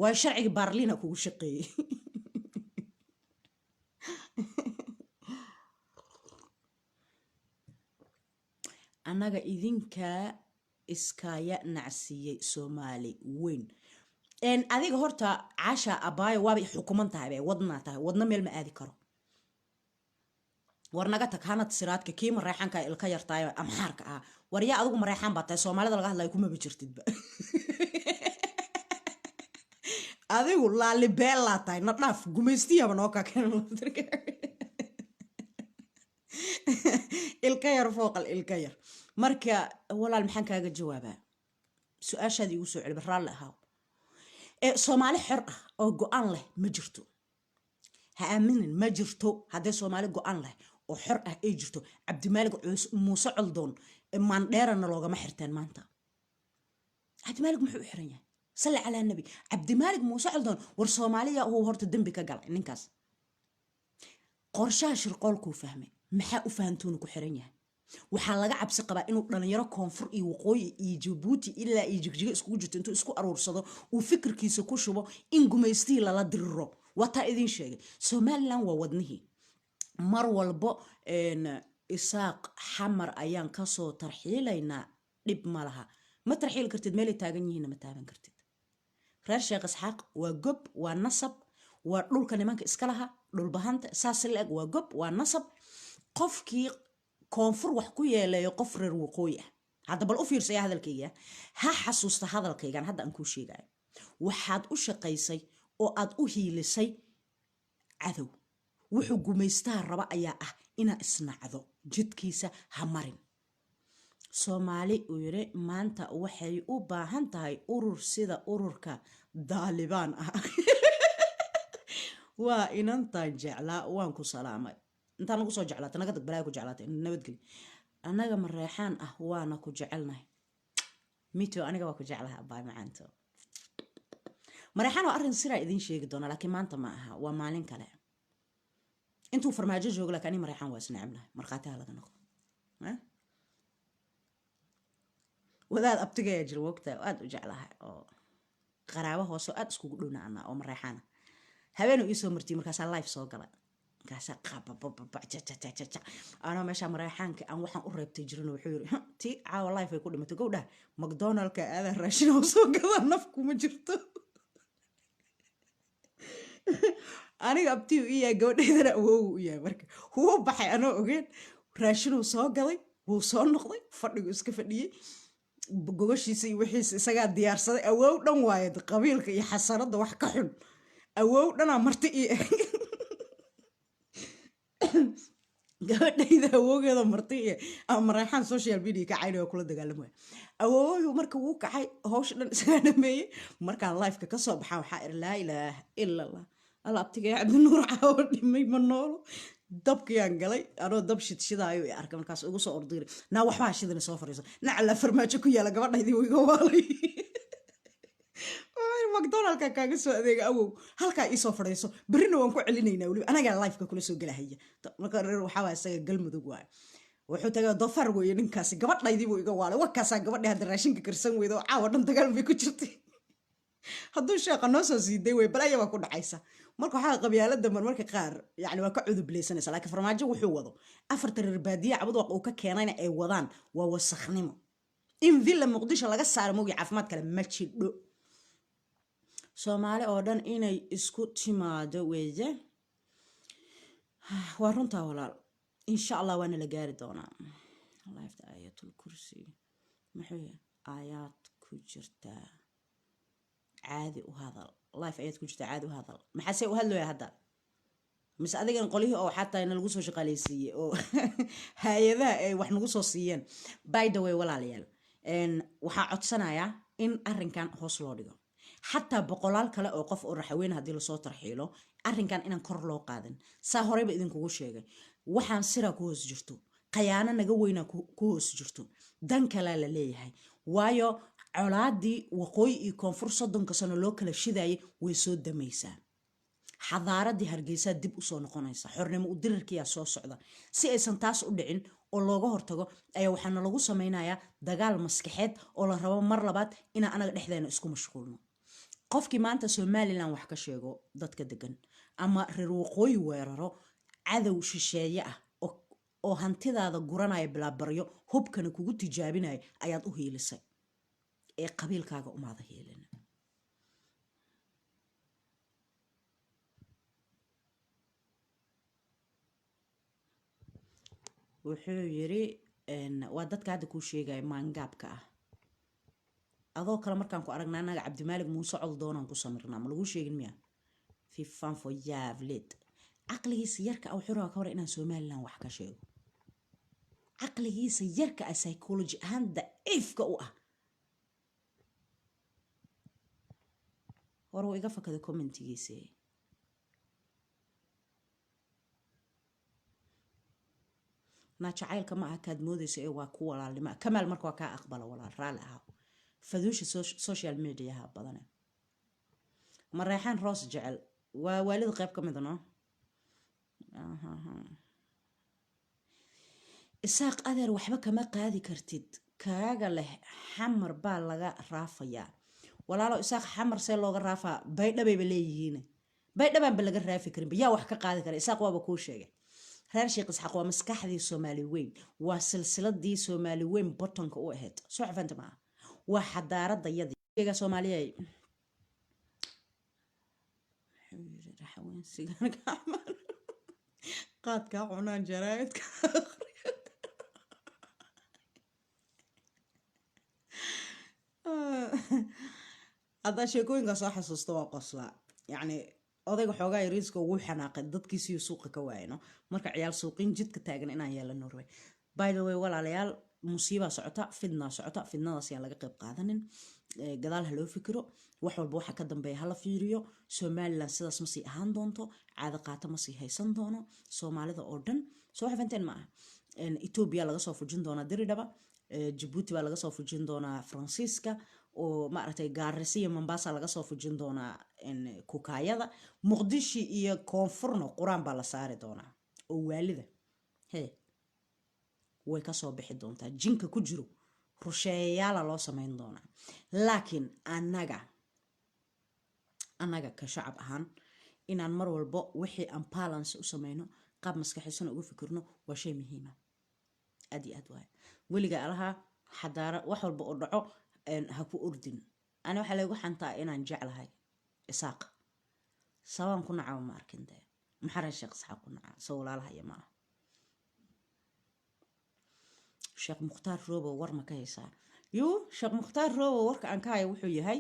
waayo sharciga baarliina kugu shaqeeyey annaga idinka iskaya nacsiiyey soomaali weyn adiga horta caasha abaayo waabay xukuman tahay wadnaa tahay wadna meel ma aadi karo war naga tag hanad siraadka kii mareexanka ilka yartaayo amxaarka ah war yaa adigu mareexan baa tahay soomaalida laga hadlayo kumaba jirtidba adigu laalibeellaa tahay na dhaaf gumaystiyaba noo kakeen ilka yar fooqal ilka yar marka walaal maxaan kaaga jawaabaa su-aashaadii igu soo celiba raalli ahaaw soomaali xor ah oo go-aan leh ma jirto ha aaminin ma jirto haddee soomaali go-aan leh oo xor ah ay jirto cabdimaalig muuse coldoon maandheerana loogama xirteen maanta cabdimaalig muxuu u xiran yahay salli calaa nabi cabdimaalig muuse coldoon war soomaaliya uu horta dembi ka galay ninkaas qorshaha shirqoolkuu fahmay maxaa u fahantuuna ku xiran yahay waxaa laga cabsi qabaa inuu dhalinyaro koonfur iyo waqooyi iyo jabuuti ilaa iyo jigjigo iskugu jirto intuu isku aruursado uu fikirkiisa ku shubo in gumaystihii lala diriro wataa idiin sheegay somalilan waa wadnihii mar walbo isaaq xamar ayaan kasoo tarxiilaynaa dhib ma laha ma tarxiili kartid meelay taagan yihiinna ma taaban kartid reer sheekh isxaaq waa gob waa nasab waa dhulka nimanka iska laha dhulbahanta saas la-eg waa gob waa nasab qofkii koonfur wax ku yeeleeyo qof reer waqooyi ah hadda bal u fiirsaya hadalkayga ha xasuusta hadalkaygan hadda aan kuu sheegayo waxaad u shaqaysay oo aad u hiilisay cadow wuxuu gumaystaha raba ayaa ah inaad isnacdo jidkiisa ha marin soomaali uu yiri maanta waxay u baahan tahay urur sida ururka daalibaan ah. waa inantaan jeclaa waan ku salaamay intaan nagu soo jeclaatay naga dag balaa ku jeclaatay nabadgeli annaga mareexaan ah waana ku jecelnahay mito aniga waa ku jeclahay abbaay macaanto mareexaan waa arrin siraa idiin sheegi doona laakiin maanta ma aha waa maalin kale intuu farmaajo joogo laakiin ani mareexaan waa isnacibnahay markhaatiha laga noqdo wadaad abtigaya jir wogta aad u jeclahay oo qaraabo hoose aad iskugu dhowna anaa oo mareexaana habeen uu isoo martiyay markaasaa live soo galay markaasaa qabababa jajajajaja anoo meesha mareexaanka aan waxaan u reebtay jirin wuxuu yiri ti caawa live ay ku dhimatay gowdha McDonald's aada raashin oo soo gadaa naf kuma jirto aniga abtii u yahay gabadheedana awoow u yahay marka wuu baxay anoo ogeen raashinuu soo galay wuu soo noqday fadhigu iska fadhiyey gogoshiisa iyo wixiisa isagaa diyaarsaday awoow dhan waaye qabiilka iyo xasanada wax ka xun awoow dhanaa marti iyo gabadhayda awoogeeda marti iyo ama mareexaan social media ka caynayo kula dagaalamaya awoowayu marka wuu kacay hawsha dhan isagaa dhameeyey markaan liveka ka soo baxaa waxaa iri laa ilaaha ila allah alla abtigaya cabdinuur caawo dhimay ma noolo dabkiyaan galay anoo dab shidshidaayo i arkay markaas ugu soo ordiri naa waxbaa shidana soo fariiso nacala farmaajo ku yaala gabadhaydii wuu iga waalay McDonald's kaaga soo adeega awow halkaa ii soo fadhiiso berrina waan ku celinaynaa weliba anagaa liveka kula soo galahaya marka reer waxaa waa isaga galmudug waay wuxuu tagay dofar weeye ninkaasi gabadhaydii buu iga waalay wakaasaa gabadhii hadda raashinka karsan weyda oo caawa dhan dagaal bay ku jirtay hadduu sheeqa noo soo siiday wey balaya waa ku dhacaysa marka waxaa qabyaalada marmarka qaar yani waa ka cudublaysanaysa laakiin farmaajo wuxuu wado afarta reer baadiye cabadwaq uu ka keenayna ay wadaan waa wasakhnimo in villa muqdisho laga saaro moogi caafimaad kale ma jidho soomaali oo dhan inay isku timaado weeye waa runtaa walaal insha allah waana la gaari doonaa lifta aayatul kursi muxuu aayaad ku jirtaa caadi u hadal life ayaad ku jirtaa caadi u hadal maxaase u hadlooya hadda mise adigan qolihii oo xataa ina lagu soo shaqaaleysiiyey oo hay-adaha ay wax nagu soo siiyeen by the way walaalayaal waxaa codsanayaa in arrinkan hoos loo dhigo xataa boqolaal kale oo qof oo raxaweyne haddii lasoo tarxiilo arrinkan inaan kor loo qaadin saa horeyba idinkugu sheegay waxaan siraa ku hoos jirto khayaano naga weynaa ku hoos jirto dan kalaa la leeyahay waayo colaadii waqooyi iyo koonfur 30 sano loo kala shidayay way soo damaysaa xadaaradii hargeysa dib u soo noqonaysa xornimo u dirirkiyaa soo socda si aysan taas u dhicin oo looga hortago ayaa waxaana lagu samaynayaa dagaal maskaxeed oo la rabo mar labaad inaan anaga dhexdeena isku mashquulno qofkii maanta Somaliland wax ka sheego dadka degan ama reer waqooyi weeraro cadow shisheeye ah oo hantidaada guranaya bilaa baryo hubkana kugu tijaabinaya ayaad u hiilisay ee qabiilkaaga umaada heelin wuxuu yiri waa dadka hadda kuu sheegaya maangaabka ah adoo kale markaan ku aragnaa anaga cabdimaalig muuse cod doonaan ku samirnaa ma lagu sheegin miya fi fanfo yaavlid caqligiisa yarka ah wuxuu rabaa ka hor inaan Somaliland wax ka sheego caqligiisa yarka ah psychology ahaan daciifka u ah waruu iga fakada commentigiisa na jacaylka ma aha kaad moodaysa ee waa ku walaalnimo kamaal marka waa kaa aqbala walaal raali ah faduusha social media ha badan mareexaan roos jecel waa waalid qayb ka mid ah isaaq adeer waxba kama qaadi kartid kaaga leh xamar baa laga raafayaa walaalo isaaq xamar see looga raafaa baydhabayba leeyihiin baydhabaanba laga raafi karin yaa wax ka qaadi kara isaaq waaba kuu sheegay reer sheekh isxaq waa maskaxdii Soomaali weyn waa silsiladii Soomaali weyn botonka u ahayd soo xafanta ma waa xadaaradda yadiga Soomaaliyeey raxaween sigaarka amaan qaadka cunaan jaraa'idka hadda sheekooyinka soo xasuusto waa qoslaa yani odayga xoogaa yariiska ugu xanaaqay dadkiisii suuqa ka waayno marka ciyaal suuqin jidka taagan inaan yeelano Norway by the way walaalayaal musiibaa socota fidnaa socota fidnadaas yaan laga qayb qaadanin gadaal ha loo fikiro wax walba waxa ka dambeeya hala fiiriyo somalilan sidaas masii ahaan doonto caado qaata masii haysan doono soomaalida oo dhan soo wax fanteen ma aha etoobiya laga soo fujin doonaa diridhaba jabuuti baa laga soo fujin doonaa faransiiska oo maaragtay gaarisa iyo mombasa laga soo fujin doonaa kukaayada muqdishi iyo koonfurno quraan baa la saari doonaa oo waalida hee way kasoo bixi doontaa jinka ku jiro rusheeyayaala loo samayn doonaa laakiin annaga ka shacab ahaan inaan mar walbo wixii aan balance u samayno qaab maskaxiisana uga fikirno waa shay muhiima aad iyo aad waay weliga alaha xadaara wax walba oo dhaco ha ku ordin ana waxaa laygu xantaa inaan jeclahay isaaq sabaan ku nacaw ma arkin dee maxaran sheekh isxaaq ku naca soo walaalahaya ma ah sheekh mukhtaar roobo war ma ka haysaa sheekh mukhtaar roobo warka aan ka haya wuxuu yahay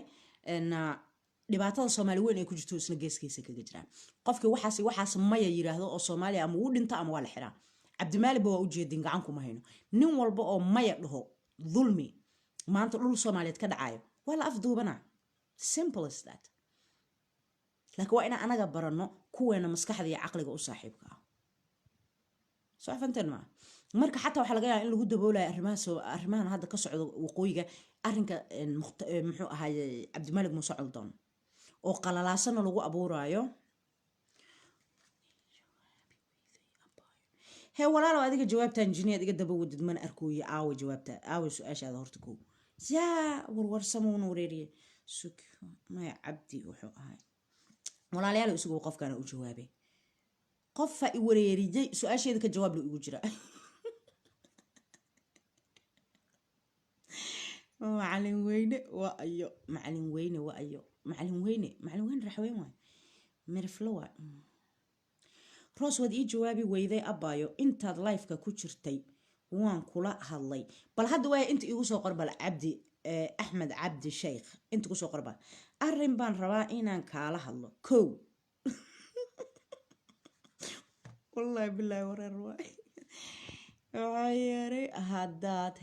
dhibaatada soomaali weyn ay ku jirto isna geeskiisa kaga jiraan qofkii waxaas maya yiraahdo oo soomaaliya ama uu dhinta ama waa la xiraa cabdimaalik ba waa u jeedin gacan kuma hayno nin walba oo maya dhaho dulmi maanta dhul soomaaliyeed ka dhacayo waa la afduubana simple as that laakiin waa inaan anaga baranno kuweena maskaxda iyo caqliga u saaxiibka ah soo fanteen ma marka xataa waxaa laga yaabaa in lagu daboolayo arrimahan hadda ka socda waqooyiga arrinka muxuu ahaye cabdimaalik muuse coldoon oo qalalaasana lagu abuuraayo hee walaalow adiga jawaabtaan jiniyaad iga daba wadid mana arkooye aawa jawaabta aawa su-aashaada horta kow yaa warwarsamuuna wareeriye suk maya cabdi wuxuu ahay walaalayaal isugu qofkaana u jawaabay qofa i wareeriyay su-aasheeda ka jawaab la igu jira macalin weyne waa ayo macalin weyne raxweyn waay miriflo waay roos waad ii jawaabi weyday abaayo intaad lifeka ku jirtay waan kula hadlay bal hadda waaya inta igu soo qorbal cabdi axmed cabdi sheekh inta kusoo qorbal arrin baan rabaa inaan kaala hadlo kow wallahi billahi wareer waay waxaa yeeray haddaad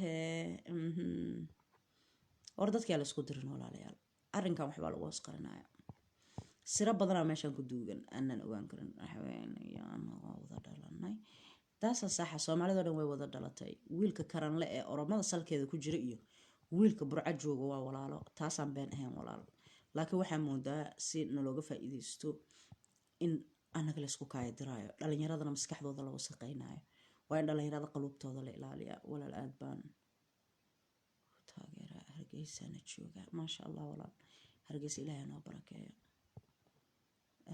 war dadkaa la isku dirin walaalayaal arrinkan waxbaa lagu hoos qarinaya siro badanaa meeshaan ku duugan aanan ogaan karin haweenayaan waa wada dhalanay taasa saxa soomaalida dhan way wada dhalatay wiilka karanle ee oromada salkeeda ku jira iyo wiilka burca jooga waa walaalo taasaan been ahayn walaalo laakiin waxaa moodaa si nalooga faa'iidaysto in anaga la isku kaaya diraayo dhalinyaradana maskaxdooda la wasaqaynayo waa in dhalinyarada qaluubtooda la ilaaliya walaal aad baan taageera hargeysana jooga maasha allah walaal hargeysa ilaahay noo barakeeyo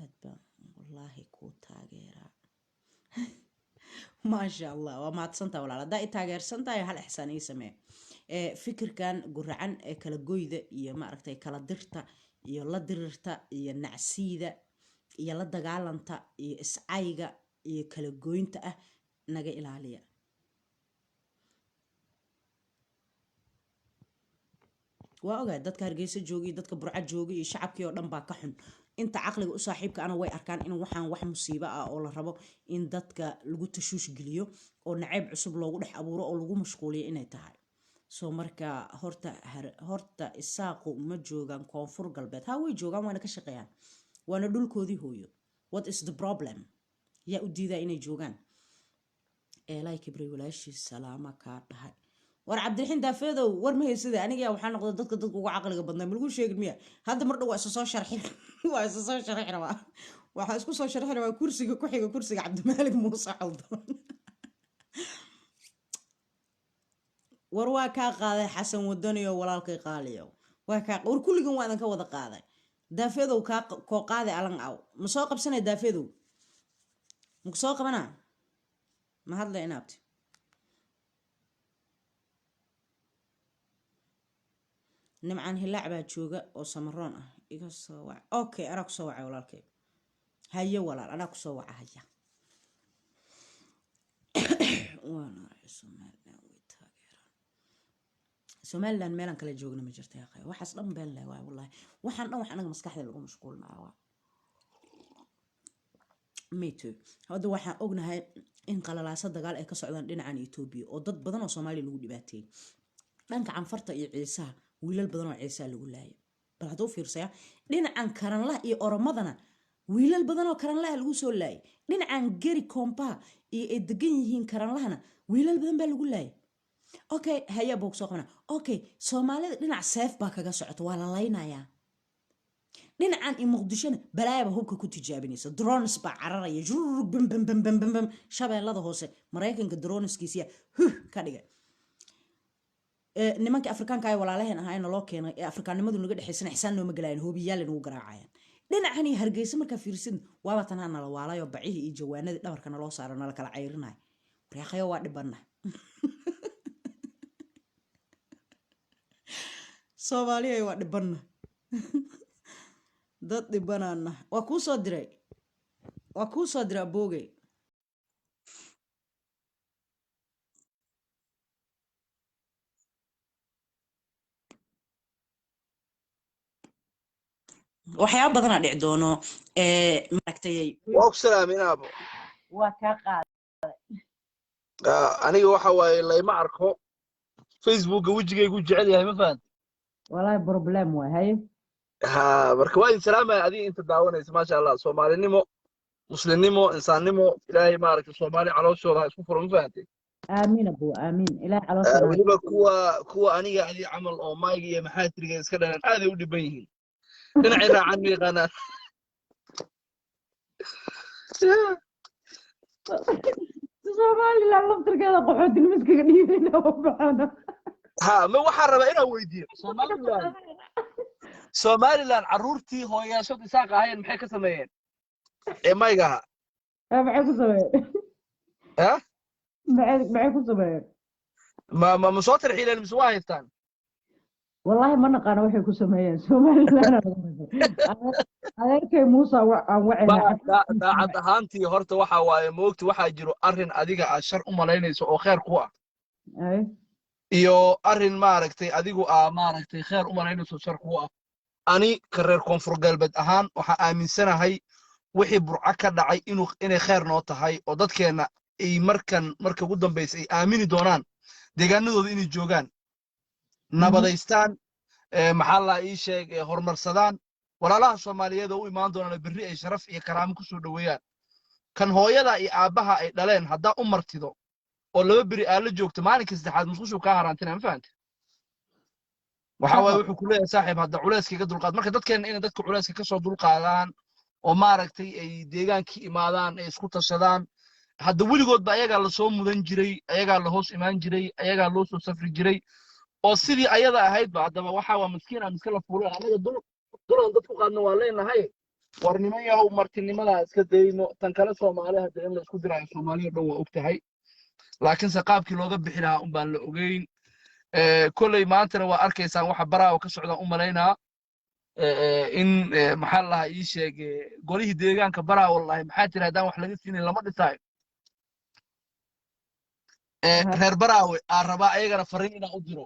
aad baan wallaahi kuu taageeraa maasha allah waa mahadsantaa walaal haddaa i taageersantahay hal ixsaan ii samee fikirkan guracan ee kala goyda iyo maaragtay kala dirta iyo la dirirta iyo nacsiida iyo la dagaalanta iyo iscayga iyo kala goynta ah naga ilaaliya waa ogaay dadka hargeysa joogi dadka burca joogi iyo shacabkii oo dhan baa ka xun inta caqliga u saaxiibka ana way arkaan in waxaan wax musiibo ah oo la rabo in dadka lagu tashuush geliyo oo nacayb cusub loogu dhex abuuro oo lagu mashquuliyo inay tahay soo marka horta isaaqu ma joogaan koonfur galbeed ha way joogaan waana ka shaqeeyaan waana dhulkoodii hooyo what is the problem yaa u diidaa inay joogaan eelay kibray walaashii salaama kaa dhahay war cabdiraxiin daafeedow war ma haysada aniga waxaa noqda dadka ugu caqliga badnaa ma lagu sheegin miya hadda mar dhow waa isa soo sharxi rabaa waxaa isku soo sharxi rabaa kursiga ku xiga kursiga cabdimaalik muuse coldoon war waa kaa qaaday xasan wadaniyo walaalkay qaaliyo war kulligan waa idinka wada qaaday daafeedow koo qaaday alan aw ma soo qabsanay daafeedow maku soo qabanaa ma hadla inaabti nimcaan hilaac baa jooga oo samaroon ah iga soo wac okay anaa kusoo wacay walaalkay haye walaal anaa kusoo waca haya somaliland meelaan kala joogna ma jirta yaqay waxaas dhan been leh waay wallahi waxaan dhan wax anaga maskaxda lagu mashquulnaa waa me too hadda waxaan ognahay in qalalaasa dagaal ay ka socdaan dhinacan Ethiopia oo dad badan oo Soomaali lagu dhibaateeyay dhanka canfarta iyo ciisaha wiilal badan oo ciisaha lagu laayay bal haduu fiirsaya dhinacan karanlaha iyo oromadana wiilal badan oo karanlaha lagu soo laayay dhinacan geri kompa iyo ay degan yihiin karanlahana wiilal badan baa lagu laayay okay haya boog soo qona okay Soomaalida dhinac safe baa kaga socota waa la laynayaa dhinacan in muqdishona balaayaba hubka ku tijaabinaysa drones baa cararaya jurur bam bam bam bam bam shabeellada hoose Mareykanka droneskiisa ka dhigay nimanka Afrikaanka ay walaalaheen ahaayeen loo keenay ee Afrikaanimadu naga dhaxaysan ixsaan noo magalayeen hoobiyaal nagu garaacayaan dhinacan iyo Hargeysa marka fiirsin waaba tan aan la waalayo bacihi iyo jawaanadii dhabarkana loo saarana la kala cayrinay reexayo waa dhibana Soomaaliya waa dhibana dad dhibanaana waa ku soo diray boogay waxyaabo badan dhici doono maaragtay waa salaamin aabo waa ka qaad aniga waxa waaye layma arko Facebook wajigaygu jecel yahay ma fahanti walahi problem waa hay ha marka waa in salaamay adiga inta daawanaysa ma sha Allah Soomaalinimo muslimnimo insaannimo ilaahay ma aragtay Soomaali calooshooda isku furan ma fahanti aamin abu aamin ilaahay calooshooda waliba kuwa aniga adi camal oo mayga iyo maxaatriga iska dhalan aad ay u dhiban yihiin dhinacay raacan miiqana Soomaali la laftirkeeda qaxootin miskiga dhiibina oo baxana ha ma waxa raba inaan weydiiyo Somaliland caruurtii hooyaashad isaaq ahayn maxay ka sameeyeen maygaha maxay ku sameeyeen ha maxay ku sameeyeen ma soo tarxiileen mise waa haystaan والله ما نقانا وحي كسميين سومالي لا adeerkay Muuse aan wacayna daacad ahaantii horta waxa waaye moogti waxa jiro arin adiga aad shar u malaynayso oo khair ku ah iyo arin maaragtay adigu maaragtay khair u malaynayso shar ku ah ani ka reer koonfur galbeed ahaan waxa aaminsanahay wixii burca ka dhacay inay khair noo tahay oo dadkeena ay marka ugu dambeysay ay aamini doonaan deegaanadooda inay joogaan nabadaystaan maxaa la ii sheeg horumarsadaan walaalaha Soomaaliyeed oo u imaan doonaan berri ay sharaf iyo karaamo ku soo dhaweeyaan kan hooyada iyo aabaha ay dhaleen hadaa u martido oo laba beri aad la joogto maalinka saddexaad musqushu ka harantina ma fahanti waxa way wuxuu ku leeyahay saaxiib hadda culeyskiga dulqaad marka dadkeena in dadka culeyska ka soo dulqaadaan oo maaragtay ay deegaankii imaadaan ay isku tashadaan hadda weligood ba ayaga la soo mudan jiray ayaga la hoos imaan jiray ayaga loo soo safri jiray oo sidii ayada ahayd ba hadaba waxa waa miskiin aan iska la fuulay anaga dulan dad ku qaadna waa leenahay warniman yahow martinimada iska dayno tan kale Soomaaliya hadda in la isku diraayo Soomaaliya dhan waa ogtahay laakiin saqaabkii looga bixi lahaa un baan la ogeyn kulay maantana waa arkaysaan waxa baraawo ka socda u malaynaa in maxaa la ii sheeg golihii deegaanka baraawo wallahi maxaa tirahdaan wax laga siinay lama dhisaayo reer baraawe aan rabaa ayagana fariin inaan u diro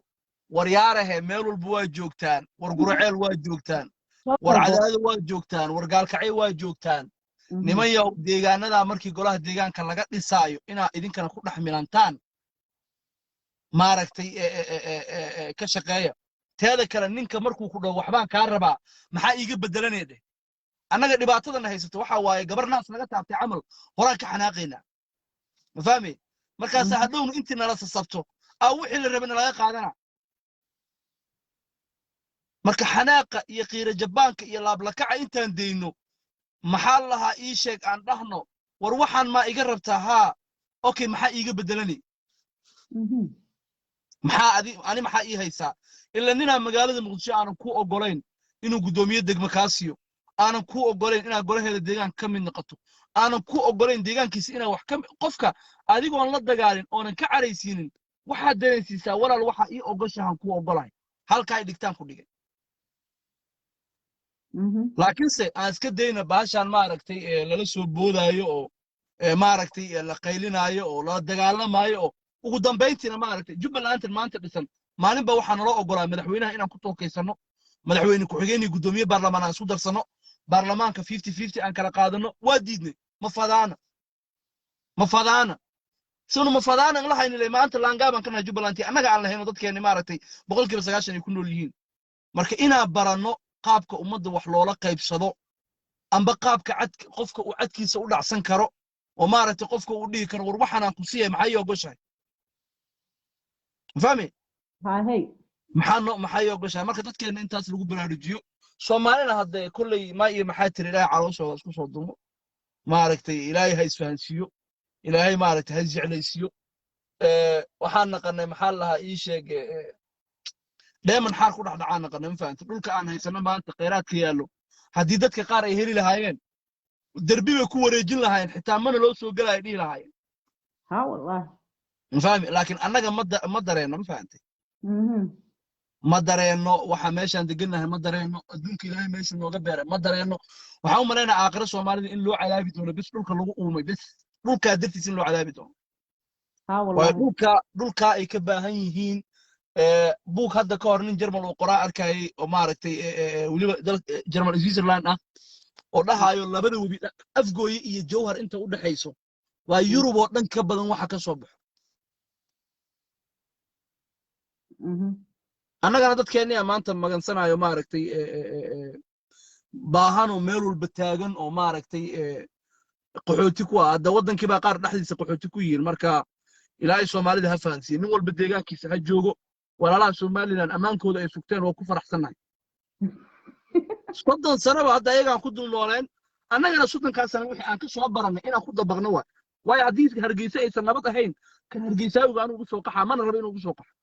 war yaarahe meel walba waa joogtaan war guraceel waa joogtaan war cadaado waa joogtaan war gaalkacay waa joogtaan niman yaw deegaanada markii golaha deegaanka laga dhisaayo inaa idinkana ku dhex milantaan maaragtay ka shaqeeya teeda kale ninka markuu ku dhaw waxbaan kaa rabaa maxaa iiga bedelanayde annaga dhibaatadana haysato waxa waaye gabar naas naga taabtay camal horaan ka xanaaqaynaa ma fahmi markaas hadhownu intii nala sasabto wixii la rabay laga qaadana marka xanaaqa iyo qiira jabaanka iyo laablakaca intaan deyno maxaa lahaa ii sheeg aan dhahno war waxaan ma iga rabtaa haa okay maxaa iiga bedelani ani maxaa ii haysaa ila ninaa magaalada Muqdisho aanan ku ogolayn inuu gudoomiye degmo kaasiyo aanan ku ogolayn inaa golaheeda deegaanka ka mid noqoto aanan ku ogolayn deegaankiisa inaa wax ka qofka adigoon la dagaalin oonan ka caraysiinin waxaad dareensiisaa walaal waxa ii ogoshahan ku ogolahay halka ay dhigtaan ku dhigay laakiinse aan iska dayna baashaan maaragtay lala soo boodaayo oo maaragtay la qaylinaayo oo la dagaalamayo oo ugu dambeyntiina maaragtay Jubbaland maanta dhisan maalin ba waxaan loo ogolaa madaxweynaha inaan ku tookaysano madaxweyne ku xigeenii gudoomiye baarlamaan aan isku darsano baarlamaanka 50-50 aan kala qaadano waa diidnay ma fadaana sunu ma fadaana in la haynin ilaa maanta laangaaban kana Jubbaland annaga aan lahayn dadkeena maaragtay 90% ay ku nool yihiin marka inaan baranno qaabka ummadda wax loola qaybsado amba qaabka qofka uu cadkiisa u dhacsan karo oo maaragtay qofka uu dhigi karo war waxaan aan ku siiyay maxay ogoshahay fahmi maxay ogoshahay marka dadkeena intaas lagu baraarujiyo Soomaalina hadda kullay ma iyo maxaa tiri ilaahay calooshooda isku soo dumo maaragtay ilaahay ha isfahansiyo ilaahay maaragtay ha jeclaysiyo waxaan naqanay maxaa lahaa ii sheeg dheeman xaar ku dhaxdhacaan naqanay ma fahanti dhulka aan haysano maanta kheyraadka yaallo haddii dadka qaar ay heli lahaayeen derbi bay ku wareejin lahaayeen xitaa mana loo soo galaayo dhihi lahaayeen wallahi ma fahmi laakiin annaga ma dareenno ma fahantay ma dareenno waxa meeshaan degannahay ma dareenno adduunka ilaahay meesha nooga beeray ma dareenno waxaan u malaynaa aakhira Soomaalida in loo cadaabi doono bis dhulka lagu uumay bis dhulkaa dartiis in loo cadaabi doono waa dhulkaa ay ka baahan yihiin buug hadda ka hor nin Jarmal oo qoraa arkayay oo maaragtay weliba Jarmal Switzerland ah oo dhahayo labada webi Afgooye iyo Jowhar inta u dhaxayso waa Yurub oo dhan ka badan waxa ka soo baxo annagana dadkeena maanta magansanayo maaragtay baahan oo meel walba taagan oo maaragtay qaxooti ku ah hadda wadankii baa qaar dhaxdiisa qaxooti ku yihiin marka ilaahay Soomaalida ha fahansiyo nin walba deegaankiisa ha joogo walaalaha Somaliland amaankooda ay sugteen oo ku faraxsanahay 30 sano hadda ayagaan ku dul nooleen annagana 30 sano wixii aan ka soo baranay inaan ku dabaqno way haddii Hargeysa aysan nabad ahayn kan Hargeysaawiga aan ugu soo qaxaa mana rabo inuu ugu soo qaxo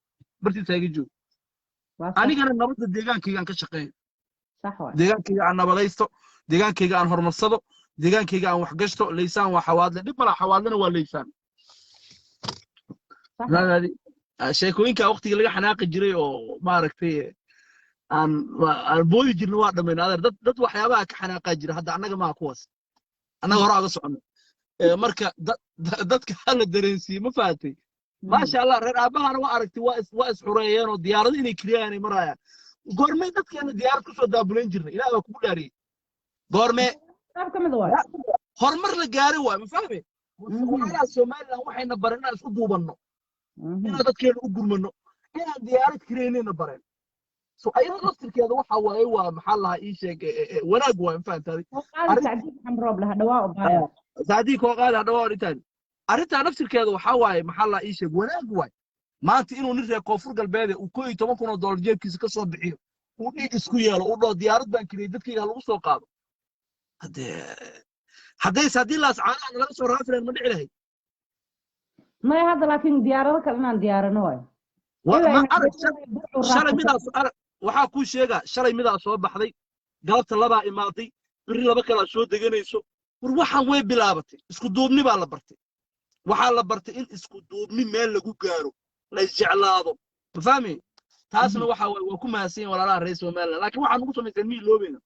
bartiisa iga joog anigana nabadda deegaankayga aan ka shaqeeyo deegaankayga aan nabadaysto deegaankayga aan horumarsado deegaankayga aan wax gashto leysaan waa xawaadle dhib mala xawaadlena waa leysaan sheekooyinka waqtiga laga xanaaqi jiray oo maaragtay aan boodi jirno waa dhameynaa dad waxyaabaha ka xanaaqaa jira hadda annaga ma kuwaas annaga hore aga socono marka dadka hala dareensiyo ma fahatay maasha Allah reer aabahana waa aragtay waa isxureeyeen oo diyaarado inay kiriyaan ay marayaan goormay dadkeena diyaarad ku soo daabuleen jirnay ilaahay waa kugu dhaariyay goormee horumar la gaari waa ma fahmay walaalaha Soomaaliland waxayna baranaa isku duubanno inaan dadkeena u gurmano inaan diyaarad kireynayna bareen so ayada laftirkeeda waxa waaye waa maxaa lahaa ii sheeg wanaag waa ma fahantaday saadii koo qaada dhawaa intaan arrinta naftirkeeda waxa waaye maxaa lahaa ii sheeg wanaag waay maanta inuu nin reer koonfur galbeed uu $11,000 jeebkiisa ka soo bixiyo uu dhiig isku yeelo uu dhoo diyaarad baan kirey dadkayga lagu soo qaado haddii laas caanaha laga soo raafileen ma dhici lahayd ما هذا لكن ديارة كلنا ديارة نوع. شري ميدا waxaa ku sheega shalay midaa soo baxday galabta labaa imaaday biri laba kala soo deganayso war waxaan way bilaabatay isku duubni baa la bartay waxaa la bartay in isku duubni meel lagu gaaro la isjeclaado fahmi taasna waxa waa ku mahadsan walaalaha reer Soomaaliland laakiin waxaan ugu sameeyay mid loobeyna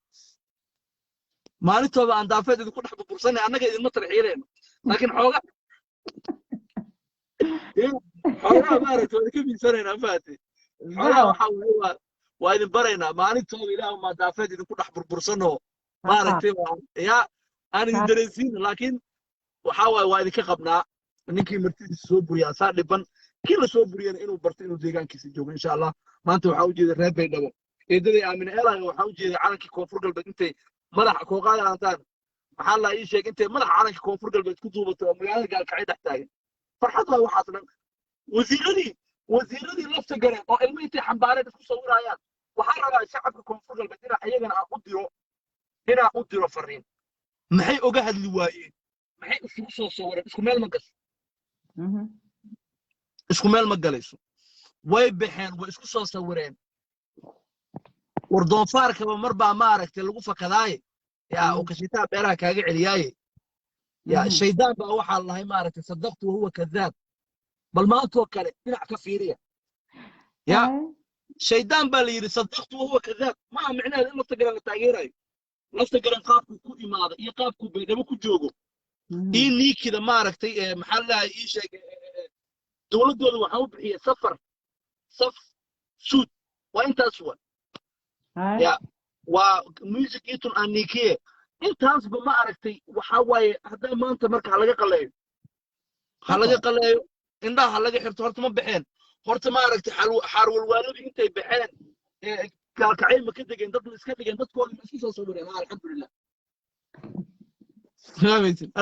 maalintooda aan daafeed idinku dhex burbursanay annaga idinma tarxiileeno laakiin xooga maaragtay wada ka miisanayna fahatay xoogaa waxa waa idin baraynaa maalintooda ilaahu ma daafeed idinku dhex burbursanoo maaragtay yaa aan idin dareensiin laakiin waxa waa idinka qabnaa ninkii martidiisa soo buriyaa saa dhiban kii la soo buriyana inuu barto inuu deegaankiisa joogo insha Allah maanta waxaa u jeeda reer Baydhabo eedaday aamin eelahay waxaa u jeeda calankii koonfur galbeed intay madaxa kooqaada aantaan maxaa la ii sheeg intay madaxa calankii koonfur galbeed ku duubato oo magaalada gaalkacay dhex taagan farxad waa waxaas dhan wasiiradii lafta galeen oo ilmo intay xambaareen isku sawirayaan waxaa rabaa shacabka koonfur galbeed inaa u diro fariin maxay oga hadli waayeen maxay isugu soo sawireen isku meel ma gasho isku meel ma galayso way baxeen way isku soo sawireen war doonfaarkaba mar baa maaragtay lagu fakadaaye yaa oo kashitaa beeraha kaaga celiyaaye yaa shaydaan baa waxaa lahay maaragtay sadaqtu wahuwa kadaab bal maantoo kale dhinac ka fiiriya yaa shaydaan baa la yidhi sadaqtu wahuwa kadaab maa micnaheeda in lafta garan la taageerayo lafta garan qaabkuu ku imaada iyo qaabkuu baydhabo ku joogo ii niikida maaragtay maxaa lahay ii sheeg dowladdooda waxaa u bixiyay saf suud waa intaas wa ya waa music itun aan niikiye intaasba ma aragtay waxa waaye hadda maanta marka ha laga qaleeyo indhaha ha laga xirto horta ma baxeen horta ma aragtay xaar walwaaladu intay baxeen gaalkacayl ma ka degeen dad iska dhigeen dadkooda ma iska soo sawireen alxamdulillah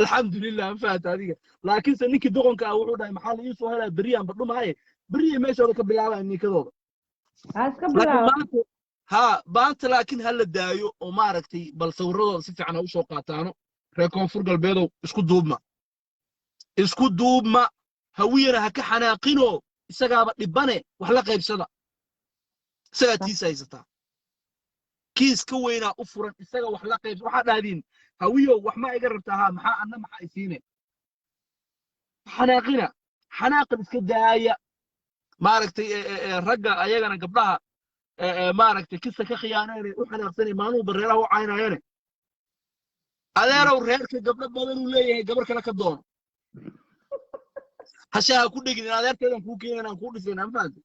alxamdulillah ma fahat adiga laakiinse ninkii doqonka ah wuxuu dhahay maxaa la ii soo helaa beriyaan badhumaaye beriyay meeshooda ka bilaabaan ninkadooda maanta laakiin ha la daayo oo maaragtay bal sawiradooda si fiican ha u soo qaataano reer koonfur galbeedow isku duubma hawiyana ha ka xanaaqinoo isagaaba dhibane wax la qaybsada isagaa tiisa haysataa kiis ka weynaa u furan isaga wax la qaybsa waxaa dhahdiin hawiyow wax ma iga rabtaa haa maxaa anna maxaa isiine xanaaqina xanaaqin iska daaya maaragtay ragga ayagana gabdhaha maaragtay kisa ka khiyaaneen u xanaaqsanay maanuhu bareeraha u caynayeene adeerow reerka gabdho badan uu leeyahay gabar kale ka doono hashaha ku dhegin in adeerteedan kuu keenan aan kuu dhisayn aan fahanti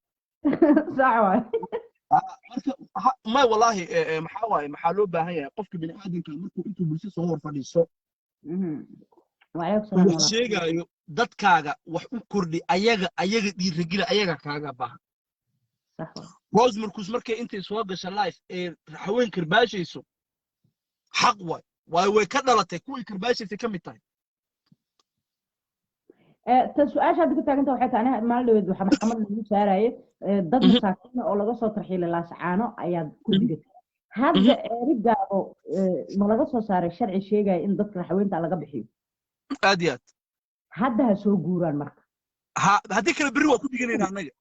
may wallaahi maxaa waaye maxaa loo baahan yahay qofka bini aadamka markuu intuu bulsho soo hor fadhiiso wax sheegaayo dadkaaga wax u kordhi ayaga dhiirigila ayaga kaaga baahan rose markuus markay intay soo gasha life ee haween karbaashayso xaq waay way ka dhalatay kuwii karbaashaysay ka mid tahay su-aasha hadda ka taaganta waxay tahay aniga maalin dhaweed waxaa maxkamad lagu saarayay dad masaakiina oo laga soo tarxiilay laascaano ayaad ku digatay hadda erigaabo ma laga soo saaray sharci sheegaya in dadka haweenta laga bixiyo aad iyo aad hadda ha soo guuraan marka haddii kale berri waa ku diganayna annaga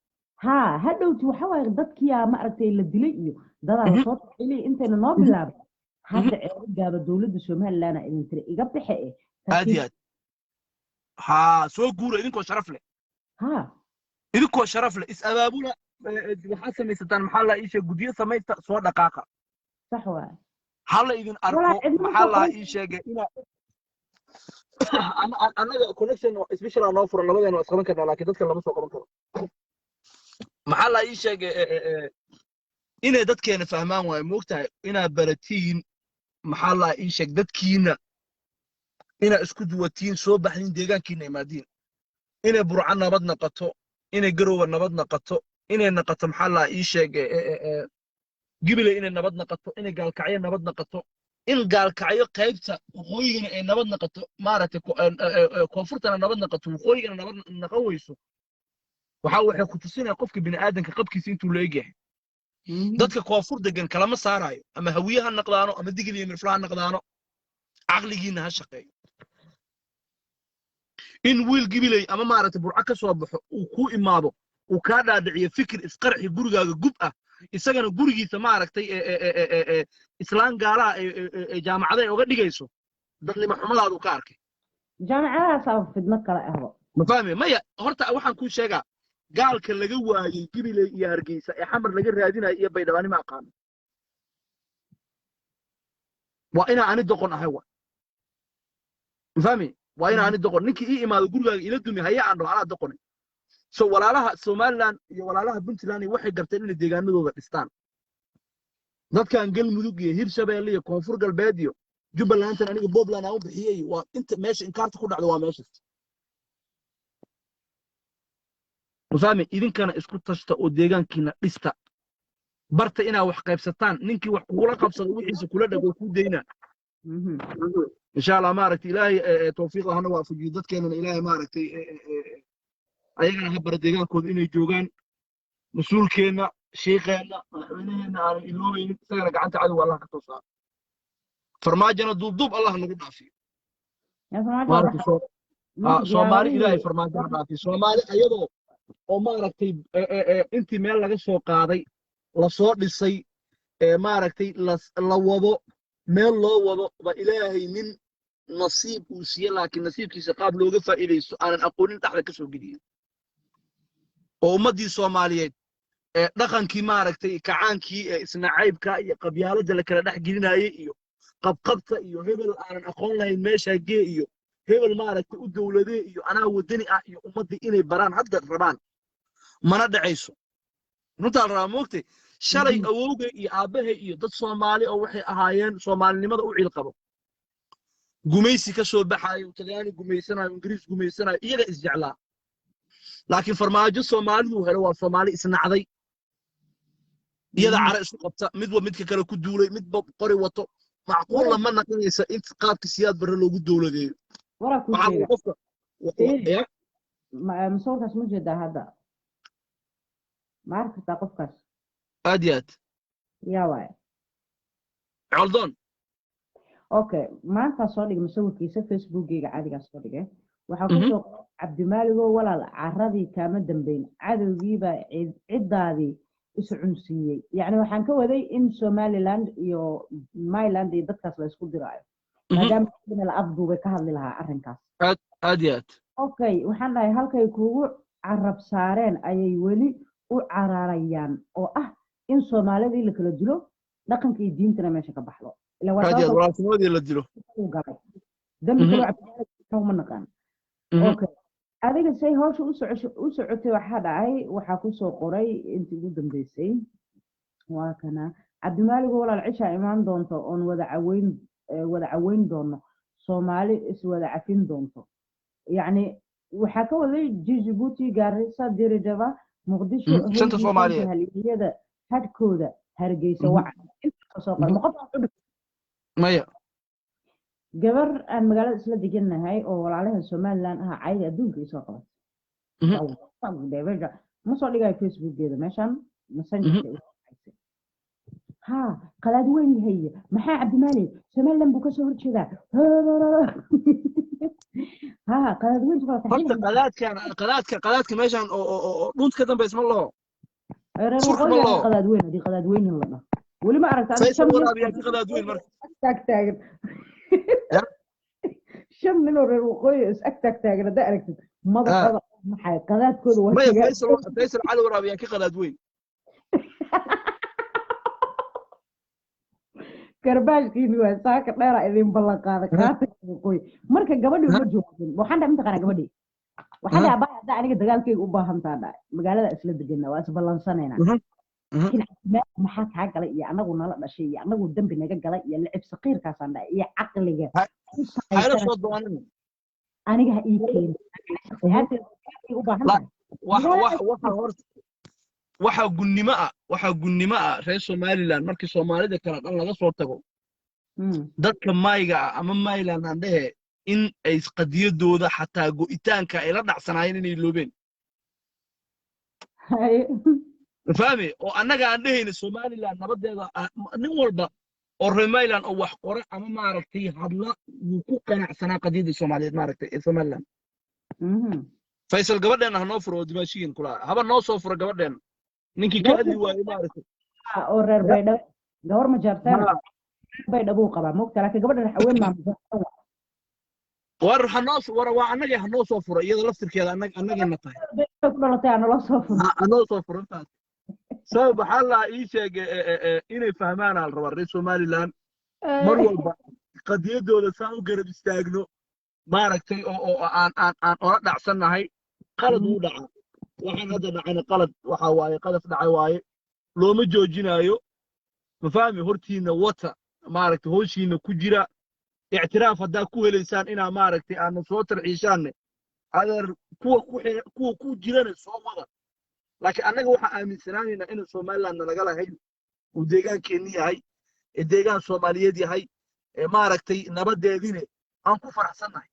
hadhowti waxa waaye dadkiyaa ma aragtay la dilay iyo dadaa lasoo tarxiilay intayna noo bilaabay hadda erigaaba dowladda somaliland idin tiri iga bixe aad iyo aad soo guura idinkoo sharaf leh idinkoo sharaf leh is abaabula waxaad samaysataan maxaa la ii sheeg guddiyo samaysta soo dhaqaaqa sax waay hala idin arko maxaa la ii sheegay annaga connection special noo furan labadeena waa isqaban karnaa laakiin dadka lama soo qaban karo maxaa la ii sheegay inay dadkeena fahmaan waayo moogtahay inaad baratiin maxaa la ii sheeg dadkiina inaa isku duwatiin soo baxdin deegaankiina imaadiin inay burca nabad naqato inay garowa nabad naqato inay naqato maxaa la ii sheegay gibiley inay nabad naqato inay gaalkacyo nabad naqato in gaalkacyo qaybta waqooyigana ay nabad naqato maaragtay koonfurtana nabad naqato waqooyigana nabad naqan weyso waxay ku tusinaya qofka bini aadanka qabkiisa intuu la egyahay dadka koonfur degan kalama saarayo ama hawiye ha naqdaano ama digil iyo mirfla ha naqdaano caqligiina ha shaqeeyo in wiil gibiley ama maaragtay burca ka soo baxo uu ku imaado uu kaa dhaadhiciyo fikir isqarxi gurigaaga gub ah isagana gurigiisa maaragtay islaan gaalaha jaamacada ay uga dhigayso dadnimo xumadaadu ka arkay jaamacadahaas fidno kale ahba ma fahmi maya horta waxaan kuu sheegaa gaalka laga waayey gibiley iyo hargeysa ee xamar laga raadinayo iyo baydhabaanimo aqaano waa inaa ani doqon ahay ma fahmi waa inaa ani doqon ninkii ii imaado gurigaaga ila dumi haya aan dhaho anaa doqone so walaalaha somaliland iyo walaalaha puntland waxay garteen inay deegaanadooda dhistaan dadkan galmudug iyo hirshabeelle iyo koonfur galbeed iyo jubbalandan aniga puntland aan u bixiyey waa inta meesha inkaarta ku dhacdo waa meeshaas mafahmi idinkana isku tashta oo deegaankiina dhista barta inaa wax qaybsataan ninkii wax kugula qabsado wixiisa kula dhago ku deynaa insha allah maaragtay ilaahay tawfiiq ahna waafajiyo dadkeenana ilaahay maaragtay ayagana ha bara deegaankooda inay joogaan mas-uulkeenna sheekeenna madaxweynaheenna aanan iloobaynin isagana gacanta cadow allah ka soo saaro farmaajana duubduub allah nagu dhaafiyo soomaali ilaahay farmaajo ha dhaafiyo soomaali ayadoo oo maaragtay intii meel laga soo qaaday lasoo dhisay maaragtay la wado meel loo wado ba ilaahay nin nasiib uu siiye laakiin nasiibkiisa qaab looga faa'iidaysto aanan aqoonin dhaxda ka soo geliyin oo ummaddii soomaaliyeed dhaqankii maaragtay kacaankii isnacaybka iyo qabyaaladda la kala dhex gelinayay iyo qabqabta iyo hebel aanan aqoon lahayn meeshaa gee iyo hebel maaragtay u dowladee iyo anaa wadani ah iyo ummaddii inay baraan hadda rabaan mana dhacayso runtaa la rabaa moogtay shalay awowgay iyo aabbahay iyo dad soomaali oo waxay ahaayeen soomaalinimada u ciil qabo gumaysi ka soo baxaayo talyaani gumaysanayo ingiriis gumaysanayo iyaga isjeclaa laakiin farmaajo soomaalidu helo waa soomaali isnacday iyada cara isku qabta midba midka kale ku duulay midba qori wato macquul lama naqinaysa in qaabka siyaad barre loogu dowladeeyo waraa ku waxaa sheega qofka Fiiri, masawirkaas ma jeedaa hadda ma arki kartaa qofkaas aad iyo aad yaa waaye coldoon okay maanta soo dhigay masawirkiisa facebookgayga caadigaa soo dhigay waxaa ku Mhm. soo qoray cabdimaaligoo walaal caradii kaama dambeyn cadowgiibaa ciddaadii isu cunsiiyey yacni waxaan ka waday in somaliland iyo myland iyo dadkaas la isku diraayo maadaama in la afduubay ka hadli lahaa arrinkaas aad iyo aad okay waxaan dhahay halkay kugu carab saareen ayay weli u cararayaan oo ah in soomaalidii la kala dilo dhaqanka iyo diintana meesha ka baxdo ila waa aad iyo aad sababta walaaltinimadii la dilo uu galay dambi kaloo cabdimaalig ma naqaan okay adiga say hawsha u socotay waxaa dhacay waxaa ku soo qoray intii ugu dambeysay waa kana cabdimaalig walaal cishaa imaan doonto oon wada caweyn doono soomaali iswada cafin doonto yacni waxaa ka waday Djibouti Garissa Diridaba Muqdisho shanta Soomaaliyeed haliyada hadkooda Hargeysa wacan inta soo qoray qof maya gabar aan magaalada isla degannahay oo walaalaha Somaliland ah cayda adduunka isoo qabatay ma soo dhigay facebookgeeda meeshan messengerka ha qalaad weyn yahay maxaa cabdimaalig Somaliland buu ka soo horjeedaa ha qalaad weyn horta qalaadka meeshan oo dhunt ka dambeys ma laho qalaad weyn hadii qalaad weyn la dhaho weli ma aragtaa faysal waraabiyaa ka qalaad weyn marka taagan shan nin oo reer waqooyi is ag taagan haddaa aragtid madaxooda maxay qadaadkooda waa maya faysal cali waraabiyaa ka qalaad weyn garbaashkiini waa saaka dheera idin ballan qaada kaata waqooyi marka gabadhii ma joogin waxaan dhahay mataqaanaa gabadhii waxaan dhahay abaa haddaa aniga dagaalkayga u baahantaa dhahay magaalada isla deganna waa isballansanaynaa laakiin maxaa kaa galay iyo anagu nala dhashay iyo anagu dambi naga galay iyo lacib saqiirkaasaan dhahay iyo caqliga aniga ha ii keen u baahantahay waxaa gunnimo ah reer Somaliland markii Soomaalida kala dhan laga soo tago dadka mayga ah ama Mayland aan dhahe in ay qadiyadooda xataa go'itaanka ay la dhacsanaayeen inay loobeen fahmi oo annaga aan dhahayna Somaliland nabadeeda nin walba oo reer Mayland oo wax qora ama maaragtay hadla wuu ku qanacsanaa qadiyada Soomaaliyeed maaragtay ee Somaliland faysal gabadheena ha noo furo dimaashiin kula haba noo soo furo gabadheena ninkii ka hadli waayay maaragtay oo reer baydhabo gawar ma jarteen baydhabo qaba moogta laakiin gabadhan haween ma war waa annaga ha noo soo furo iyada laftirkeeda annagana tahay ku dhalatay aan noo soo furo noo soo furo intaas sabab waxaa la ii sheegay inay fahmaan al rabaa reer Somaliland mar walba qadiyadooda saa u garab istaagno maaragtay oo aan ola dhacsanahay qalad uu dhaca waxaan hadda dhacayna qalad waxa waaye qadaf dhacay waaye looma joojinayo ma fahmi hortiina wata maaragtay hooshiina ku jira ictiraaf haddaa ku helaysaan inaa maaragtay aanu soo tarxiishaanne adeer kuwa ku jirana soo wada laakiin annaga waxaan aaminsanaanaynaa inuu Somaliland nalaga lahayn uu deegaankeenni yahay ee deegaan Soomaaliyeed yahay ee maaragtay nabadeedine aan ku faraxsannahay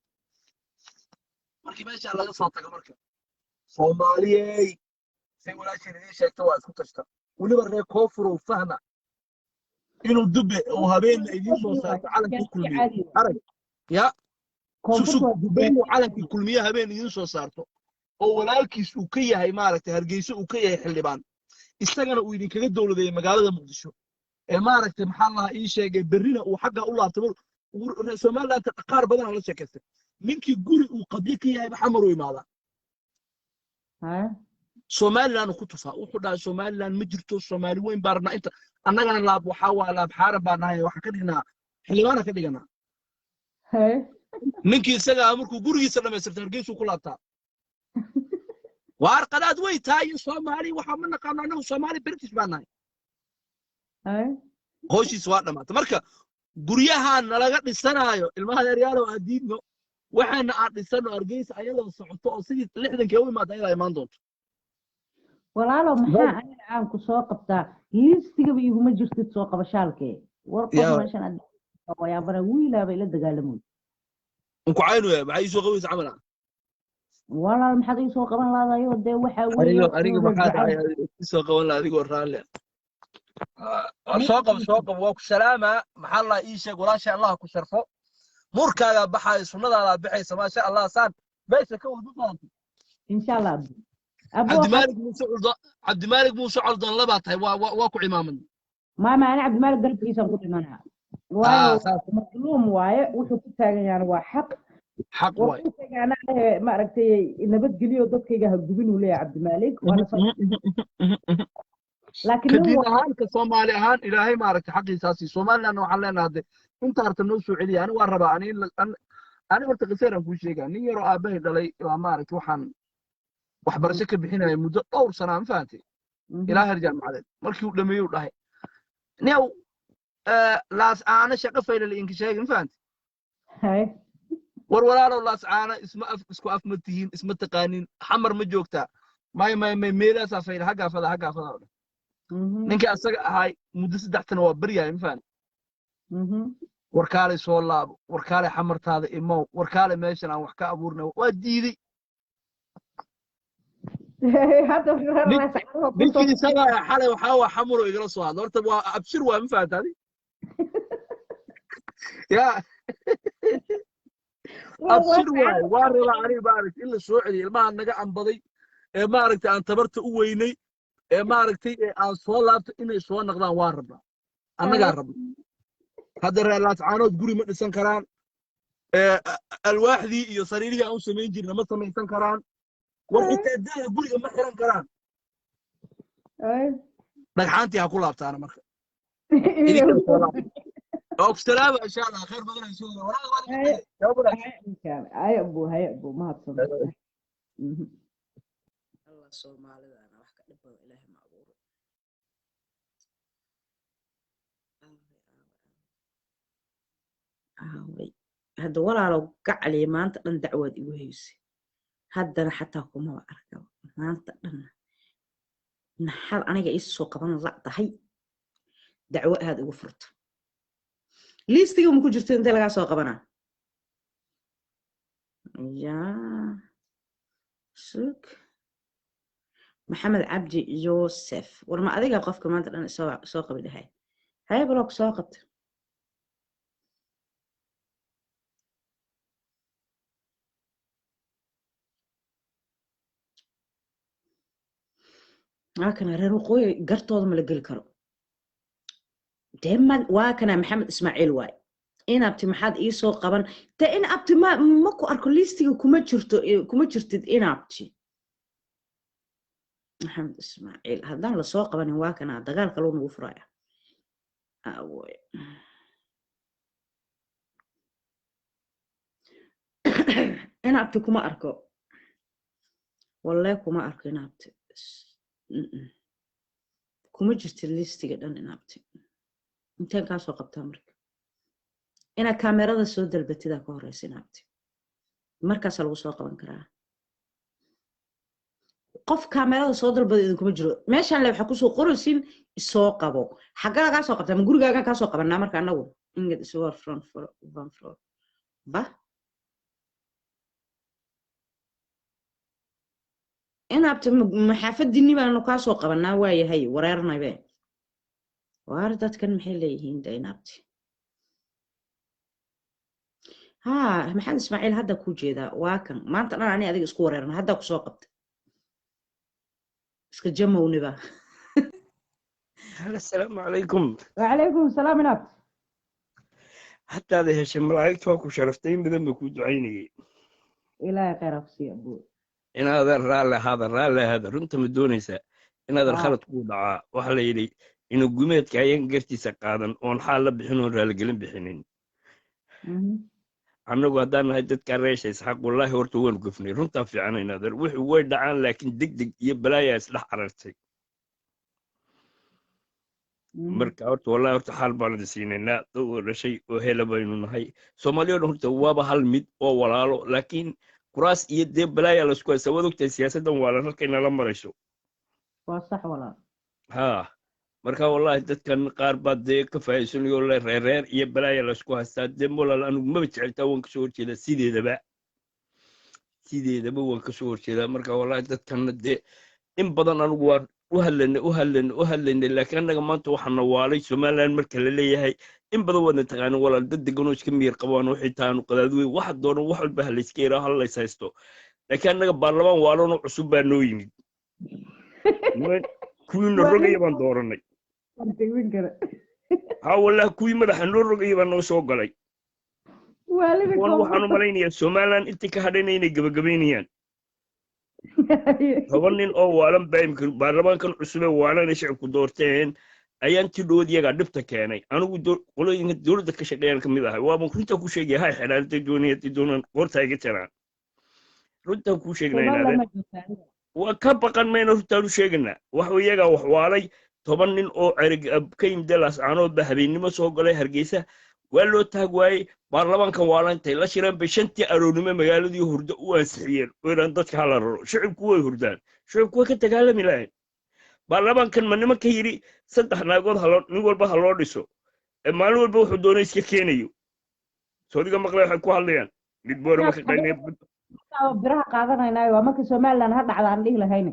markii meesha laga soo tago marka Soomaaliyey say walaasheen idin sheegta waa isku tashta weliba reer koonfurow fahma inuu dubbe oo habeenna idiin soo saarto calankii kulmiye arag ya dubbe inuu calankii kulmiye habeen idiin soo saarto oo walaalkiis uu ka yahay maaragtay Hargeysa uu ka yahay xildhibaan isagana uu idinkaga dowladeeyay magaalada Muqdisho ee maaragtay maxaa la ii sheegay berrina uu xagga u laabtay Somaliland qaar badan la sheekaystay ninkii guri uu qadiyo ka yahay xamar u imaada Somaliland ku tufaa wuxuu dhahay Somaliland ma jirto Soomaali weyn baarna inta annagana laab waxa waa laab xaaran baan nahay waxa ka dhignaa xildhibaana ka dhiganaa ninkii isaga markuu gurigiisa dhameystirtay Hargeysa ku laabtaa waar qadaad way tahay Soomaali waxa ma naqaan anagu Soomaali British baan nahay qoyshiis waa dhamaatay marka guryaha nalaga dhisanayo ilmaha yaryar oo adiidno waxaana aan dhisano Hargeysa ayadoo socoto oo sidii 60 u imaatay ayada imaan doonto walaalo maxaa aniga aan ku soo qabtaa liistigaba iguma jirtid soo qabashaalkee war qof meeshan aad waa bara wiilaba ila dagaalamay ku cayno maxay soo qabaysaa camal walaal maxaad ii soo qaban laadayo dee waxa weeye aniga maxaa soo qaban lahaa adigoo raalle soo qab waa ku salaama maxaa la ii sheeg walaasha Allah ku sharfo murkaaga baxay sunnadaada bixaysa ma sha Allah saan beesha ka wada faanti insha Allah عبد المالك موسى عرضان لباتها واكو عماما ما انا عبد المالك قلت لي سامكو دمانها واي مظلوم واي وحو كتاغن يعني وا حق واي انا ما aragtay nabad geliyo dadkayga ha gubin uu leeyahay عبد المالك laakiin halka Soomaali ahaan ilaahay ma aragtay xaqiisaasi Soomaaliland waxaan leenahay inta arta noo soo celiya ani waan rabaa ani horta qisayran ku sheegaa nin yar oo aabahay dhalay waa ma aragtay waxaan waxbarasho ka bixinaya muddo dhowr sano aan faantay ilaa herjaan macallin markii uu dhameeyay dhahay neew laas aana shaqo faylal in ka sheegin faantay hay war walaalo laas aana isku af ma tihiin isma taqaanin xamar ma joogtaa may meelaas afayl haga fada ninka asaga ahay muddo 3 sano waa baryaay ma faantay warkaale soo laabo warkaale xamartaada imo warkaale meeshan aan wax ka abuurna waa diiday هذا ninkii isaga xalay waxa waa xamuro igala soo hadlo horta waa abshir waa ma fahantaadi ya abshir waa raba ari baarik illa soo celi ilmaha naga ambaday ee ma aragtay aan tabarta u weynay ee ma aragtay aan soo laabto inay soo noqdaan waa rabaa annaga rabaa hadda reelaas caanood guri ma dhisan karaan alwaaxdii iyo sariirihii aan u sameyn jirna ma samaysan karaan warxitaadada guriga ma xiran karaan dhagxaantii ha ku laabtaana marka salaama insha Allah khayr badan ay soo hay abu ma hadsan Allah Soomaalida ana wax ka dhibado Ilaahay ma abuuro hada walaalo gacali maanta dhan dacwad igu heysay haddana xataa kuma arka maanta dhan naxal aniga is soo qaban la tahay dacwo aad ugu furta listiga ma ku jirto inta laga soo qabana ya suk maxamed cabdi yosef war ma adiga qofka maanta dhan soo qabi dhahay hay block soo qabta لكن الرقوي قرطوض ما لقل كرو دائما واكنا محمد اسماعيل واي إن أبتي محد إيسو قبل تا إن أبتي ما ماكو أركوليستي كوما جرتد إن أبتي محمد اسماعيل هذا لا سو قبل واكنا دقال كلون وفرايا أوي إن أبتي كوما أركو والله كوما أركو إن أبتي kuma jirta listiga dhan inaabti intaan ka soo qabtaa marka ina kamerada soo dalbatida ka horeysa inaabti markaas lagu soo qaban karaa qof kamerada soo dalbada kuma jiro meeshan la waxa ku soo qoraysin soo qabo xaga laga soo qabtaa gurigaaga ka soo qabanaa marka anagu ingad soo front for one floor ba أنا أبت محافظني بأنه كاسو قبلنا ويا هاي وريرنا به واردت كان محلي هند أنا أبت ها محمد إسماعيل هذا كوجي ذا واكن ما أنت أنا عني أديك سكور وريرنا هذا كسوقت اسك جمعوني بقى السلام عليكم. وعليكم السلام نبت حتى هذا هشام ملاك توك وشرفتين بدن بكود عيني إلى خير أفسي أبوي إن هذا الرال هذا رنت مدونيسا إن هذا الخلط كودعا وحلا يلي إنه قمت كاين قرتي سقادا وان حال بحنون رال قلن بحنين عمنا قادان هيدت كاريش إسحاق والله ورتوان قفني رنت في عنين هذا وحي ويدعان لكن دق يبلايا إسلح عررتي marka horta wallahi horta xaal baan idin siinaynaa dad oo dhashay oo hela baynu nahay soomaaliya dhan horta waaba hal mid oo walaalo laakiin kuraas iyo dee balaaya laisku haysta waad ogtahay siyaasaddan waa la halkayna la marayso waa sax walaal ha marka wallahi dadkan qaar baa dee ka faa'iidsanayo le reer iyo balaaya laisku haystaa dee molal anigu maba jeceltaa waan kasoo horjeedaa sideedaba waan kasoo horjeedaa marka wallahi dadkanna dee in badan anigu waan u hadlaynay laakiin annaga maanta waxaana waalay somaliland marka la leeyahay in badan waadna taqaanin walaal dad deganoo iska miyir qabaan waxay taanu qadaadwey waxa doonan wax walba halayska yaraa hal lays haysto laakiin annaga baarlamaan waalanoo cusub baa noo yimid kuwiina rogaya baan dooranay ha wallahi kuwii madaxa noo rogaya baa noo soo galay waxaan u malaynayaa somaliland intii ka hadhayna inay gabagabaynayaan 10 nin oo waalan baarlamaankan cusubee waalan ay shacabku doorteen ayaan ti dhood iyagaa dhibta keenay anigu qolooyinka dowladda ka shaqeeyaan ka mid ahay waabaan runtaa ku sheegaya hay xidhaantay doonaan qoorta iga jaraan runtaan kuu sheegnaa waa ka baqan mayna runtaan u sheeganaa wax iyagaa wax waalay 10 nin oo ka yimid laascaanood baa habeennimo soo galay hargeysa waa loo taag waayey baarlamaankan waalantay la shireen bay 5tii aroornimo magaaladii hurdo u ansixiyeen oo inaan dadka hala raro shacabku way hurdaan shacabku way ka dagaalami lahayn baarlamaankan ma nimanka yidhi 3 naagood nin walba ha loo dhiso maalin walba wuxuu doonay iska keenayo soodiga maqlay waxay ku hadlayaan mid boorama ka qaynay biraha qaadanaynaay waa marka somaliland ha dhacdaan dhihi lahayne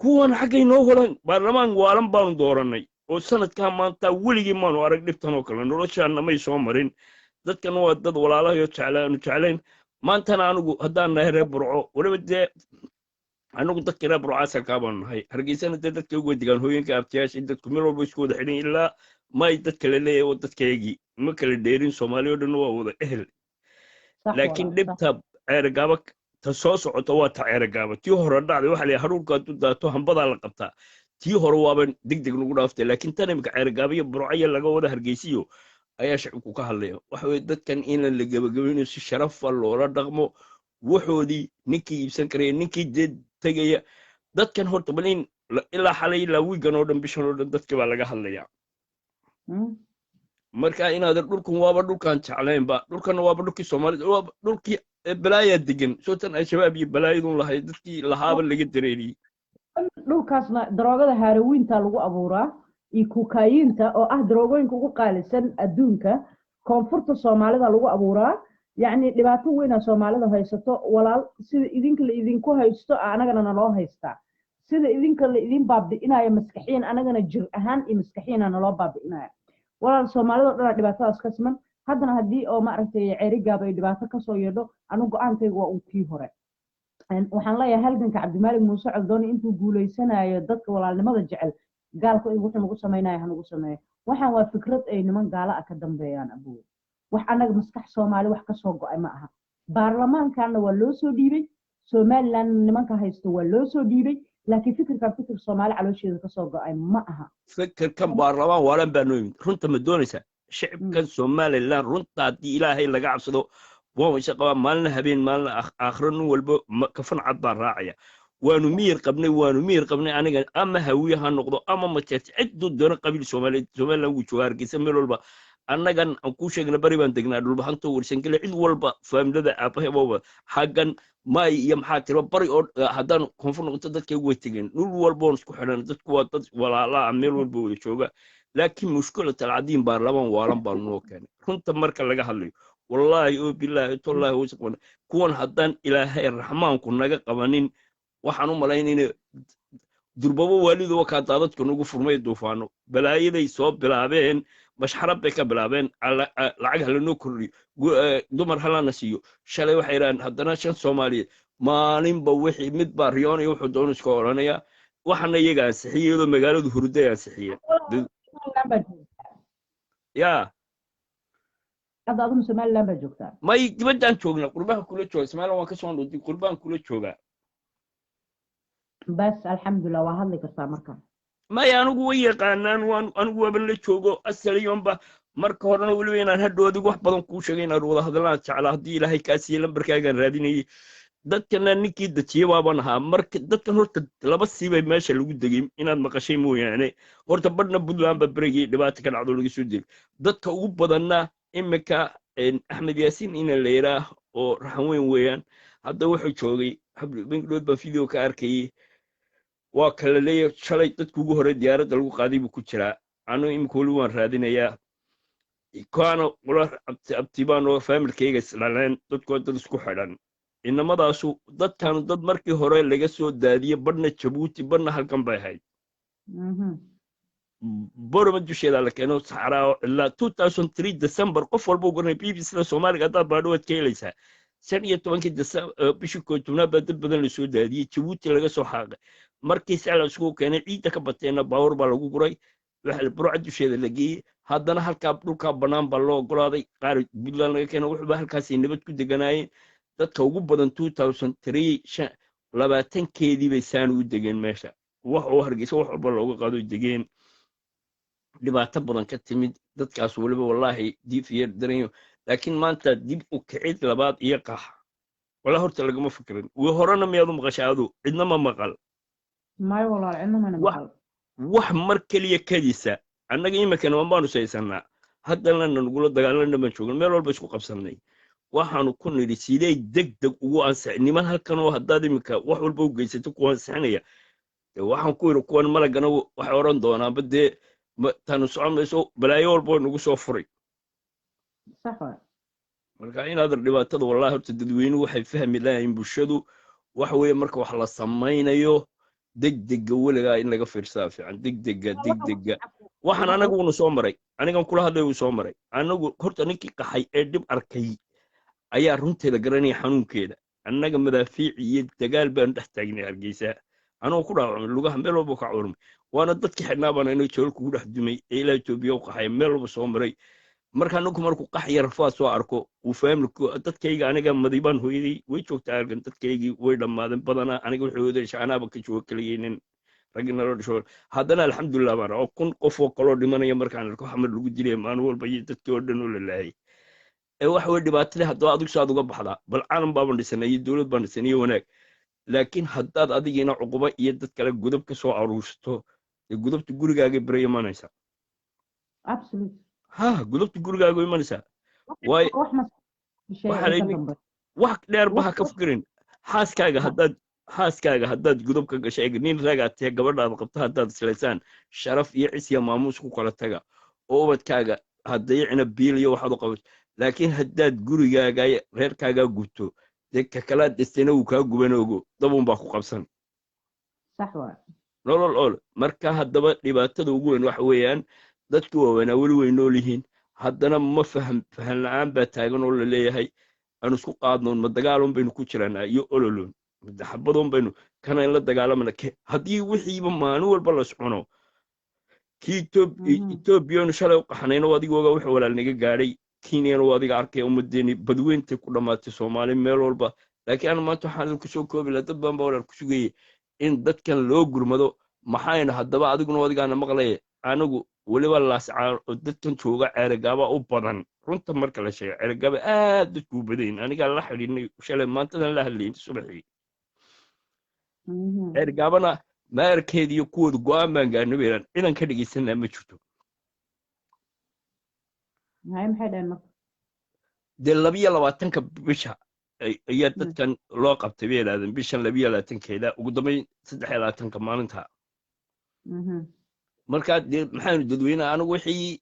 kuwan xaggay noo wadaan baarlamaan waalan baanu doorannay oo sanadkaa maanta weligii maanu arag dhibtan oo kale noloshaanna may soo marin dadkan waa dad walaalahayo jeclayn maantana anigu haddaan nahay reer burco waliba dee anigu dadka reer burco asalkaa baanu nahay hargeysana dee dadka uga digaan hooyinka abtiyaasha dadku meel walba isku wada xidhan ilaa may dadka la leeyahay oo dadkaygii ma kala dheerin soomaaliya oo dhan waa wada ehel laakiin dhibta ceergaaba ta soo socota waa ta ceergaaba tii hore dhacday waxa la haruurka hadduu daato hambadaa la qabtaa tii hore waaba degdeg lagu dhaaftay laakiin tan imika ceergaaba iyo burcaya laga wada hargeysiyo ayaa shacabku ka hadlaya waxa weye dadkan in la gabagabaynayo si sharafa loola dhaqmo waxoodii ninkii iibsan karaya ninkii dee tegaya dadkan horta bal in ilaa xalay ilaa wiigan oo dhan bishan oo dhan dadkii baa laga hadlaya marka inaadan dhulkan waaba dhulkaan jeclaynba dhulkanna waaba dhulkii soomaalida waaba dhulkii balaayaa degan sootan al-shabaab iyo balaayadun lahay dadkii lahaaba laga dareeriyey dhulkaasna daroogada haarawinta lagu abuuraa iyo kukaayinta oo ah daroogooyinka ugu qaalisan adduunka koonfurta soomaalida lagu abuuraa yacni dhibaato weyn soomaalida haysato walaal sida idinka la idinku haysto anagana naloo haystaa sida idinka la idin baabi'inaya maskaxiyan anagana jir ahaan iyo maskaxiyan naloo baabi'inaya walaal soomaalida oo dhan dhibaatadaas ka siman haddana haddii oo maaragtay ceerigaaba ay dhibaato kasoo yeedho anigu go-aankayga waa kii hore waxaan leeyahay halganka cabdimaalig muuse coddooni intuu guuleysanayo dadka walaalnimada jecel gaalka wuxuu nagu samaynayo hanugu sameeyo waxaan waa fikrad ay niman gaala ah ka dambeeyaan abuur wax annaga maskax soomaali wax kasoo go-ay ma aha baarlamaankanna waa loo soo dhiibay somaliland nimanka haysto waa loo soo dhiibay laakiin fikirkan fikir soomaali caloosheeda kasoo go-ay ma aha fikirkan baarlamaan waalan baa noo yimid runta ma doonaysaa shacibkan somaliland runta haddii ilaahay laga cabsado waa isha qabaa maalina habeen maalina aakhiro nin walba kafan cad baan raacaya waanu miyir qabnay aniga ama hawiye ha noqdo ama majeerti ciduu doono qabiil somaliland wuu joogaa hargeysa meel walba annagan aan kuu sheegna bari baan degnaa dhulbahanta warsangele cid walba faamilada aabahebaba xaggan maay iyo maxaa tiro bari oo haddaan koonfur noqoto dadkay way tegeen dhul walboon isku xidhan dadku waa dad walaalaa meel walba wada jooga laakiin mushkilat alcadiin baarlamaan waalan baa noo keenay runta marka laga hadlayo wallaahi oo bilaahi tollaahi wasaqwana kuwan haddaan ilaahay raxmaanku naga qabanin waxaan u malaynayna durbabo waalidu wakaa daadadka nagu furmay duufaano balaayaday soo bilaabeen mashxarad bay ka bilaabeen lacag halanoo kordhiyo dumar halana siiyo shalay waxay idhahaan haddana 5 soomaaliyeed maalinba wixii mid baa riyoonaya wuxuu doonu iska odhanaya waxana iyaga ansixiyey iyadoo magaaladu hurday ansixiyeen yaa hadda adigu somaliland baa joogtaa may dibaddaan joognaa qurbaha kula jooga somaliland waan ka soo dhunti qurbaan kula joogaa bas alxamdulilah waa hadli kartaa marka maya anigu way yaqaanaan anigu waaban la joogo asaliyoonba marka horena weliba inaan hadhow adigu wax badan kuu sheegay inaad wada hadlaan jeclaa haddii ilaahay kaa siiyey lambarkaagaan raadinayay dadkana ninkii dajiye baaban ahaa marka dadkan horta laba siibay meesha lagu degay inaad maqashay mooyaane horta badhna puntland ba berigii dhibaata ka dhacdo laga soo degay dadka ugu badanna imika axmed yaasiin ina la yidhaah oo raxan weyn weeyaan hadda wuxuu joogay bengalood baan video ka arkayay waa kala leeyahay shalay dadka ugu hore diyaaradda lagu qaaday buu ku jiraa anu imika weli waan raadinayaa kaana qula abtibaan oo faamilkayga isdhaleen dadkoo dad isku xidhan inamadaasu dadkaanu dad markii hore laga soo daadiyey badhna jabuuti badhna halkan bay ahayd boroma dusheeda la keeno saxraa ilaa 2003 December qof walba uu garanay BBC Soomaaliga haddaad baadho waad ka helaysaa 15 bishii koobnaad baa dad badan la soo daadiyey jabuuti laga soo xaaqay markii sacla isugu keenay ciidda ka bateena baawar baa lagu guray waxa burca dusheeda la geeyey haddana halkaa dhulkaa bannaan baa loo ogolaaday qaar puntland laga keeno wuxuuba halkaasay nabad ku deganaayeen dadka ugu badan 2003 labaatankeedii bay saan u degeen meesha wax oo hargeysa wax walba looga qaado degeen dhibaato badan ka timid dadkaas waliba wallaahi diif iyo daranyo laakiin maanta dib u kicid labaad iyo qax wala horta lagama fikirin way horena miyaad u maqashay adu cidna ma maqal may walaal cidna ma maqal wax mar kaliya kadisa annaga imakana waan baanu saysanaa haddana nagula dagaalana ma joogan meel walba isku qabsanay waxaanu ku nidhi sidee degdeg ugu ansix niman halkan oo haddaad imika wax walba u geysato ku ansixinaya waxaan ku yidhi kuwan malagana waxay oran doonaan badee tanu soconayso balaayo walba nagu soo furay marka inaad dhibaatada wallahi horta dadweynuhu waxay fahmi lahayn bulshadu waxa weeye marka wax la samaynayo degdega weligaa in laga fiirsaa fiican degdega waxaan anagu unu soo maray anigan kula hadlay uu soo maray anagu horta ninkii qaxay ee dhib arkay ayaa runteeda garanaya xanuunkeeda annaga madaafiic iyo dagaal baan dhex taagnay hargeysa anoo ku dhaawacmay lugaha meel walba ka curmay waana dadkii xidhnaa baan inay joolka ugu dhex dumay ee ilaa Itoobiya u qaxay meel walba soo maray marka anagu markuu qaxay rafaad soo arko uu faamilku dadkayga aniga madibaan hooyaday way joogtaa halkan dadkaygii way dhammaadeen badanaa aniga wuxuu oday shaanaaba ka jooga kaliyeenen ragina loo dhisho haddana alxamdulilah baan oo kun qof oo kaloo dhimanaya markaan arko xamar lagu dilay maalin walba iyo dadkii oo dhan oo la laayay waxa way dhibaatadii haddaba adigu saad uga baxdaa bal caalam baaban dhisanay iyo dowlad baan dhisanay iyo wanaag laakiin haddaad adigiina cuquba iyo dad kale gudub ka soo aruursato gudubta gurigaaga bari imanaysa gudubta gurigaaga imanaysa waay wax dheer baha ka fikirin xaaskaaga haddaad gudub ka gashay nin ragaa tahay gabadhaada qabta haddaad islaysaan sharaf iyo cis iyo maamuus ku kala taga oo ubadkaaga haddayicina biil iyo waxaad u qabato laakiin haddaad gurigaaga reerkaaga gubto dee ka kala destena uu kaa gubanoogo dabun baa ku qabsan nolol ol marka haddaba dhibaatada ugu weyn waxa weeyaan dadku waaweynaa weli way nool yihiin haddana ma fahan la-aan baa taagan oo la leeyahay aan isku qaadnoon ma dagaalon baynu ku jiraanaa iyo ololoon madaxabadoon baynu kana in la dagaalamana haddii wixiiba maalin walba la socono kii etoobiyanu shalay u qaxnayno adigooga wuxuu walaal naga gaadhay kenyana waa adiga arkay ummadeeni badweyntay ku dhammaatay soomaali meel walba laakiin ana maanta waxaan ku soo koobi lahaa dad baan baa walaal ku sugayay in dadkan loo gurmado maxayna haddaba adiguna adigaana maqlaya anigu weliba laascaan oo dadkan jooga ceeragaaba u badan runta marka la sheego ceeragaaba aad dadku u badayin anigaa la xidhiidnay shalay maantadan la hadlayin subaxii ceergaabana maarkeeda iyo kuwooda go-aan baan gaarnay bayaan ciidan ka dhegeysanaa ma jirto dee 22 bisha ayaa dadkan loo qabtay bay yidhahdeen bishan 22keeda ugu dambeyn 23 maalinta markaa dee maxaanu dadweynaha anigu wixii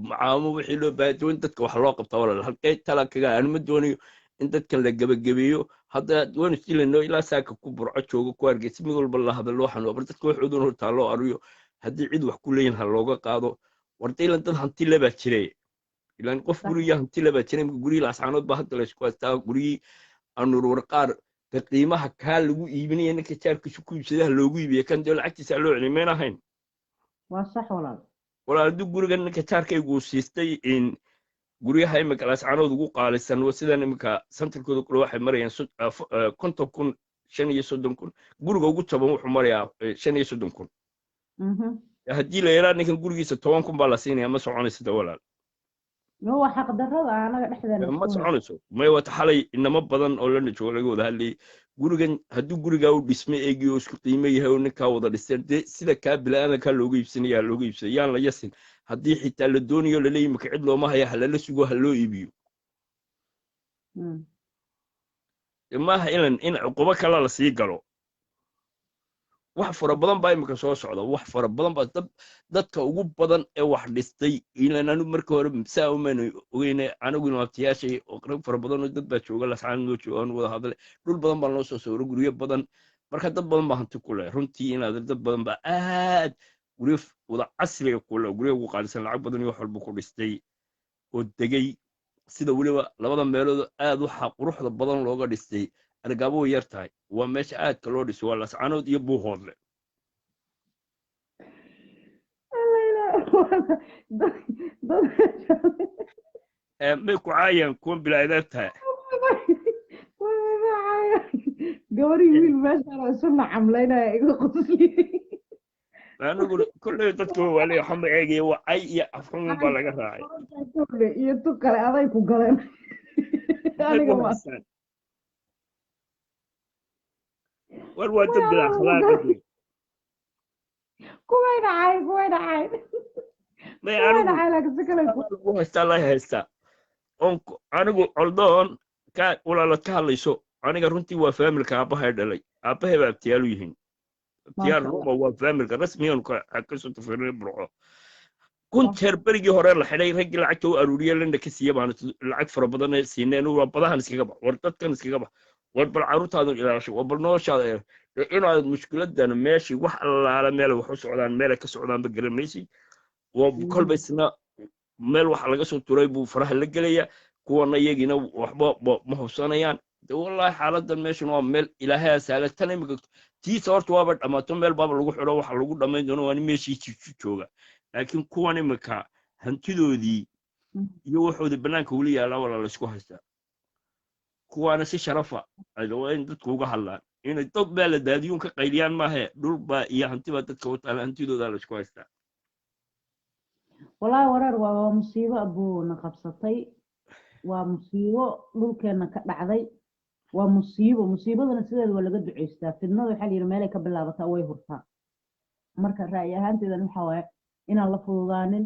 macaamo wixii loo baahan dadka wax loo qabtaa walaal halkay tala kaga aan ma doonayo in dadkan la gabagabeeyo hadda waynu silano ilaa saaka ku burco joogo ku hargeysa mid walba la hadlo waxaan war dadka waxoodan hortaa loo ariyo haddii cid wax ku leeyihin ha looga qaado wardaylan dad hanti le baa jiray ilaan qof guriga hanti le baa jiray guriga laascaanood baa hadda la isku haystaa gurigii anuur warqaar qiimaha kaa lagu iibinaya ninka jaarkiisu ku iibsadaha loogu iibiya kan dee lacagtiisa loo celin mayn ahayn waa sax walaal haddii guriga ninka jaarkaygu siistay in guryaha imika laascaanood ugu qaalisan sidan imika santarkooda kule waxay marayaan 50,000 35,000 guriga ugu jaban wuxuu marayaa 35,000 haddii la yaraa ninkan gurigiisa 10,000 baa la siinaya ma soconaysa walaal هو حق درada anaga dhexdeena ma isku haysto soconayso may wata xalay inamo badan oo lana joogo laga wada hadlayay gurigan hadduu gurigaa u dhisme eegi oo isku qiimo yahay oo ninkaa wada dhisteen dee sida kaa bila'aadankaa looga iibsanayaa looga iibsaya yaan la yasin haddii xitaa la doonayo laleeyahy maka cid looma haya halala sugo ha loo iibiyo maaha in cuqubo kale la sii galo wax fara badan baa imika soo socda wax fara badan baa dadka ugu badan ee wax dhistay ilan anu marka hore saa umayna ogeyne aniguna abtiyaashay oo rag fara badan oo dad baa jooga lascaan noo jooga aan wada hadle dhul badan baa noo soo sawiro guryo badan marka dad badan baa hanti ku leh runtii inaad dad badan baa aad guryo wada casriga ku leh guryo ugu qaalisan lacag badan iyo wax walba ku dhistay oo degay sida weliba labada meelood aad waxa quruxda badan looga dhistay argaabo way yar tahay waa meesha aadka loo dhiso waa lascaanood iyo buuhoodle may ku caayaan kuwa bilaadeed tahay gabadhii wiil meeshaan isu nacamlaynaya iga qosliyey anigu kolley dadka waalay waxama eegaya waa cay iyo afxumin baa laga raacay iyo tu kale aday ku galeen aniga ma war waa dad bila akhlaaqad kuway dhacay may anigu haystaa la haystaa anigu coldoon ka walaalad ka hadlayso aniga runtii waa faamilka aabbahay dhalay aabbahay baa abtiyaalu yihiin abtiyaal ruma waa faamilka rasmiyan ka soo tafiirnay burco kun jeer berigii hore la xidhay raggii lacagta u aruuriye landa ka siiya baan lacag fara badan siineen waa badahan iskaga bax war dadkan iskaga bax war bal caruurtaadu ilaasho war bal noloshaada inaad mushkiladan meeshii wax allaala meel wax u socdaan meel ka socdaanba garanaysi waa kolba isna meel waxa laga soo turay buu faraha la gelaya kuwana iyagina waxba ma hubsanayaan wallahi xaaladan meeshan waa meel ilaahay saalatan imika tiisa horta waaba dhamaato meel baaba lagu xidho waxa lagu dhamayn doono waa meeshii jooga laakiin kuwan imika hantidoodii iyo waxoodii bannaanka weli yaala wala la isku haystaa kuwaana si sharafa waa in dadku uga hadlaan inay dad baa la daadiyuun ka qayliyaan maahe dhul baa iyo hanti baa dadka wataala hantidoodaa la isku haystaa wallaahi wareer waa musiibo abuuna qabsatay waa musiibo dhulkeenna ka dhacday waa musiibadana sideeda waa laga duceystaa fidnada waxaa la yidhi meelay ka bilaabataa way hurtaa marka ra'yi ahaanteedan waxaa waaye inaan la fududaanin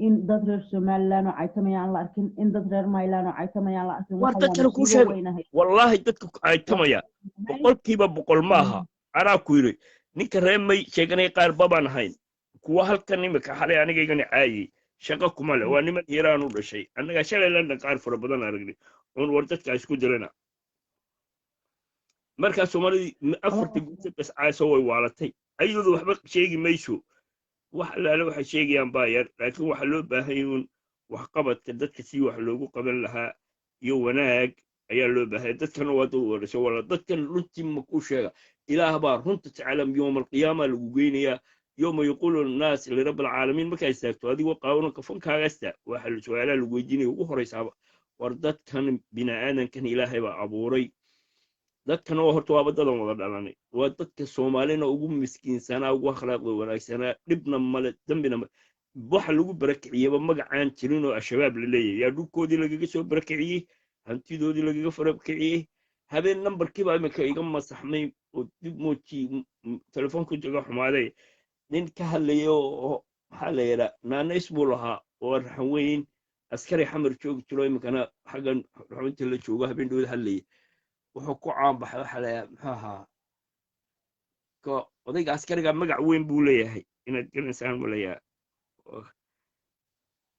in dad reer somaliland oo caytamayaan la arkin in dad reer mayland oo caytamayaan la arkin war dadkan ku sheeg wallaahi dadka caytamaya boqolkiiba boqol maaha anaa ku yidhi ninka reer may sheeganay qaar babaan ahayn kuwa halkan imika xalay anigaygana caayay shaqo kuma leh waa niman iiraan u dhashay annaga shalay london qaar fara badan aragnay oon war dadka isku dirana markaa soomaalidii afartii guusa bas caaso way waalatay ayadooda waxba sheegi mayso wax allaale waxay sheegayaan baa yar laakiin waxaa loo baahan yahay waxqabadka dadka si wax loogu qaban lahaa iyo wanaag ayaa loo baahay dadkana waa dad wadhasho wala dadkan runtii makuu sheega ilaah baa runta tacalam yowma alqiyaama lagu geynayaa يوم يقول الناس لرب العالمين ما كان يستاكتوا هذه وقاونا كفن كاغستا واحد سؤالا لوجيني وهو يسابا وردت كان بناء كان إلهي بأبوري دت كان وهرتوا بدل ما بدلاني ودت كسومالينا وقوم مسكين سنة وأخلاق ولا سنة لبنا مال دمنا بوح لوجو بركعية بمجعان تلينو الشباب اللي يا دوك كودي لقي سو بركعية هنتي دودي لقي فربكعية هذا النمبر كيف عم كيجمع صحني ودموتي تلفون كنت جاهم عليه nin ka hadlayo oo maxaa la yidhaa naanays buu lahaa oo raxweyn askari xamar joogi jiro iminkana xaggan raxweynta la joogo habeen dhowda hadlaya wuxuu ku caanbaxay waxaa la yidhaa muxuu ahaa odayga askariga magac weyn buu leeyahay inaad garanaysaan malayaa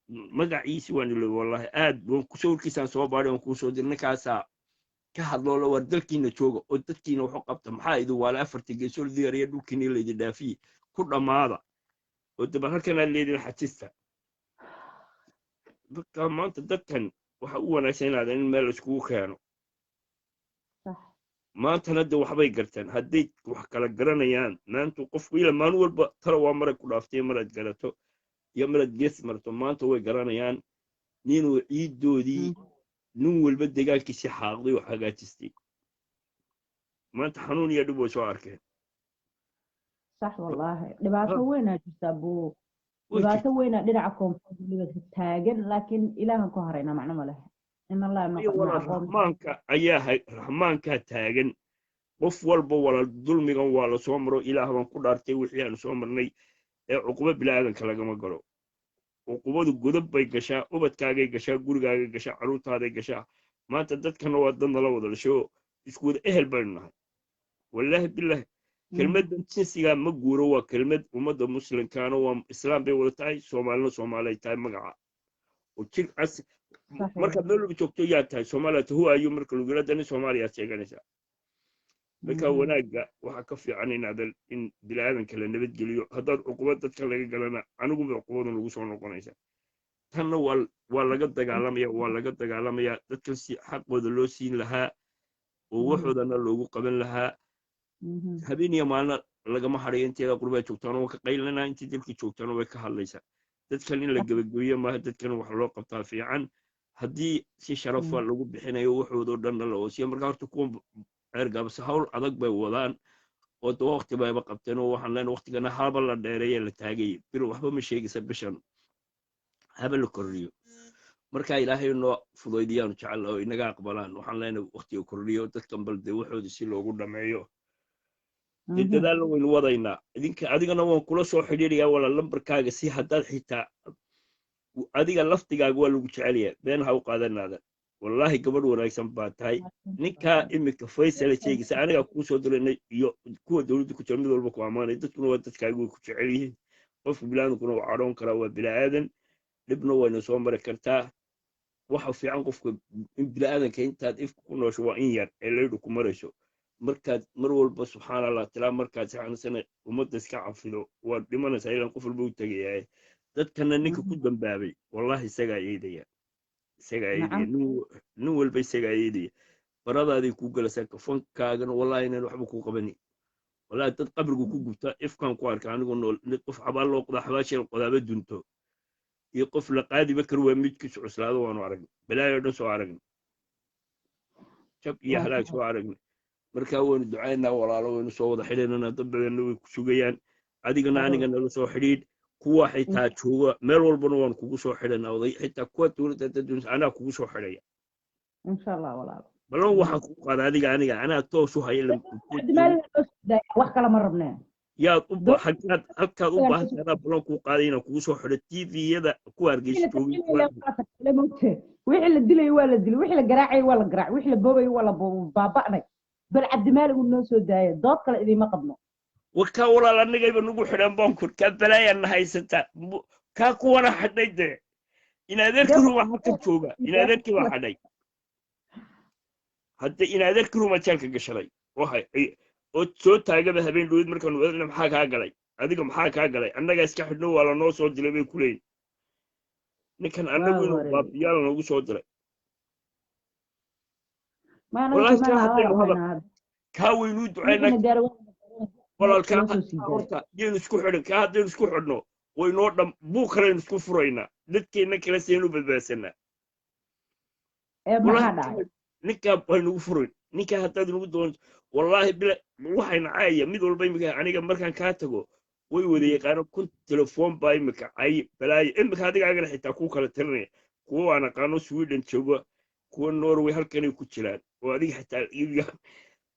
magaciisi waan ilooy wallahi aad sawirkiisaan soo baadhay oon kuu soo dir ninkaasaa ka hadloola war dalkiina jooga oo dadkiina wuxuu qabta maxaa idin waala afartii geesool diyaariya dhulkiina laydi dhaafiye ku dhammaada oo daba halkan aad leedin xajista dadka maanta dadkan waxa u wanaagsan inaad in meel iskugu keeno maantana de waxbay gartaan hadday wax kala garanayaan maanta qofku ila maalin walba tala waa marag ku dhaaftay maraad garato iyo maraad gees marto maanta way garanayaan ninuu ciiddoodii nin walba deegaankiisii xaaqday oo hagaajistay maanta xanuun iyo dhib way soo arkeen صح والله dhibaato weyn aa jirta buu dhibaato weyna dhinaca koonfurta taagan laakiin ilaahan ku harayna macno ma leh in allah walaal raxmaanka ayaa raxmaankaa taagan qof walba walaal dulmigan waa la soo maro ilaah baan ku dhaartay wixii aan soo marnay ee cuqubo bilaadanka lagama galo cuqubadu godob bay gashaa ubadkaagay gashaa gurigaagay gashaa caruurtaaday gashaa maanta dadkana waa dad nala wada dhasho isku wada ehel baynu nahay wallaahi bilaahi kelmaddan jinsigaa ma guuro waa kelmad ummadda muslimkaana waa islaam bay wada tahay soomaalina soomaalay tahay magaca oo jir cas markaad meel walba joogto yaa tahay soomaaliya tahu ayu marka lagu yidhahdo nin soomaaliyaad sheeganaysaa marka wanaagga waxaa ka fiican in bilaadanka la nabadgeliyo haddaad cuqubad dadka laga galana aniguba cuqubadan lagu soo noqonaysa tanna waa laga dagaalamaya dadkan si xaqooda loo siin lahaa oo waxoodana loogu qaban lahaa habeeniya maalina lagama hadhayo inteeda qurbaa joogtaano waa ka qaylanaa intii dalkii joogtaano way ka hadlaysaa dadkan in la gebagabeeyo maaha dadkan wax loo qabtaa fiican haddii si sharafa lagu bixinayo waxoodoo dhanna la oosiya marka horta kuwan ceergaabse hawl adag bay wadaan oo daba waqti bayba qabteen oo waxaan leenahay waqtigana haba la dheereeye la taagay bir waxba ma sheegaysa bishan haba la kordhiyo marka ilaahay noo fudaydiyaanu jecel oo inaga aqbalaan waxaan leenahay waqtiga kordhiyo dadkan bal dee waxoodii si loogu dhameeyo dee dadaalna waynu wadaynaa adigana waan kula soo xidhiidhayaa wala lambarkaaga si haddaad xitaa adiga laftigaaga waa lagu jecelyahay been ha u qaadanaadan wallaahi gabadh wanaagsan baa tahay ninkaa imika faysala sheegaysa anigaa kuu soo diray iyo kuwa dowladda ku jira mid walba ku ammaanay dadkuna waa dadkaaga way ku jecel yihiin qofka bilaankuna waa cadhoon karaa waa bilaadan dhibna wayna soo mari kartaa waxa fiican qofka in bilaadanka intaad ifka ku noosho waa in yar ee laydhu ku marayso markaad mar walba subxaan allah tilaa markaad saxansana ummadda iska cafido waad dhimanaysaa ilaan qof walba u tegayahay dadkana ninka ku dambaabay wallahi isagaa eedaya nin walba isagaa eedaya baradaaday kuu galaysaa kafankaagana wallahi inaan waxba kuu qabani wallahi dad qabrigu ku gubta ifkaan ku arka anigoo nool qof xabaal loo qodaa xabaasheel qodaaba dunto iyo qof la qaadiba kar waa midkiisu cuslaado waanu aragnay balaayo dhan soo aragnay jab iyo halaag soo aragnay markaa waynu ducaynaa walaalo waynu soo wada xidhiidhanaa dad badanna way ku sugayaan adigana anigana la soo xidhiidh kuwa xitaa jooga meel walbana waan kugu soo xidhanaa oday xitaa kuwa dowladda dadweyne anaa kugu soo xidhaya insha allah walaalo balan waxaan kugu qaada aniga anaa toos u haya wax kale ma rabneen yaad halkaad u baahan anaa balan kuu qaaday inaan kugu soo xidho tviyada ku hargeysa joogin wixii la dilayo waa la dilay wixii la garaacay waa la garaacay wixii la boobayo waa la baaba'nay bal cabdimaalik uu noo soo daayay dood kale idiima qabno wakaa walaal annagayba nagu xidhan boonkur kaa balaayaana haysata kaa kuwana xadhay dee inadeerkii ruma halkan jooga inadeerkii baa xadhay hadda inadeerkii ruma jeelka gashaday oo soo taagaba habeen dhowid markaanu wadana maxaa kaa galay adiga maxaa kaa galay annagaa iska xidhno waa lanoo soo dilay bay ku leeyihin ninkan annagu inuu baabiyaala noogu soo diray kaa waynuu ducaynaa walaalkaa horta yaynu isku xidhin kaa haddaynu isku xidhno waynoo dham buu kalaynu isku furaynaa dadkeenna kale saynu badbaadsanaa ninkaa waynugu furin ninkaa haddaad nagu doonto wallaahi bila waxayna caaya mid walba imika aniga markaan kaa tago way wada yaqaano kun telefoon baa imika cay balaayo imika adigaagana xitaa kuu kala talinaya kuwa waan aqaano sweden jooga kuwa norway halkanay ku jiraan oo adiga xitaa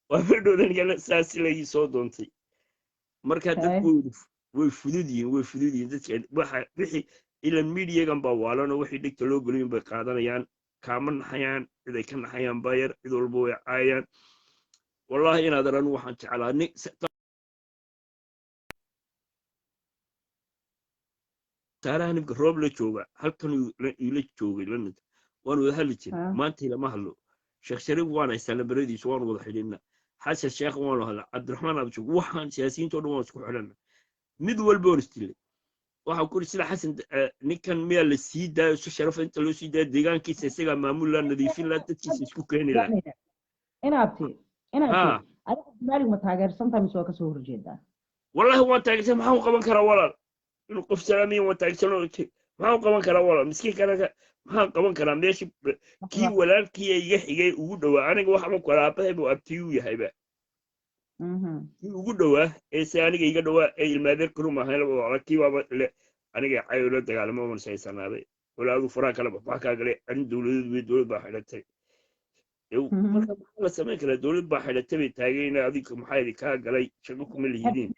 waa fadhoodanigana saas laygii soo doontay marka dadku way fudud yihiin dadka wixii ilan midiyagan baa waalanoo wixii dhigta loo geliyin bay qaadanayaan kaama naxayaan cid ay ka naxayaan baa yar cid walba way caayaan wallaahi inaad aran waxaan jeclaa saaraha nimka roob la jooga halkan ila joogay lanad waan wada hadli jiray maanta ilama hadlo sheekh shariif waan haystaa nabaradiisa waan wada xidhinna xasan sheekh waanu hadla cabdiraxmaan abjug waxaan siyaasiyiintoo dhan waan isku xidhanna mid walba waan isdilay waxaan ku iri sida xasan ninkan miyaa la sii daayo si sharafa inta loo sii daayo deegaankiisa isagaa maamul laa nadiifin laa dadkiisa isku keeni laa maalig ma taageersantahay mise waa kasoo horjeedaa wallahi waan taageersan maxaan u qaban karaa walaal inuu qof salaamiyin waan taageersan maxaan u qaban karaa walaal miskiinkana maxaan qaban karaa meesha kii walaalkii iga xigay ugu dhowaa aniga waxama kala aabahay buu abtiyuu yahayba kii ugu dhowaa ee se aniga iga dhowaa ee ilmaadeerka rum ahayn kii waaba aniga caylo dagaalamo man saysanaaday walaadu faraa kala baxbaa kaa galay an dowlad baa xidhatay marka maxaa la samayn karaa dowlad baa xidhatay bay taagayna adiga maxaa idin kaa galay shaqo kuma lihidiin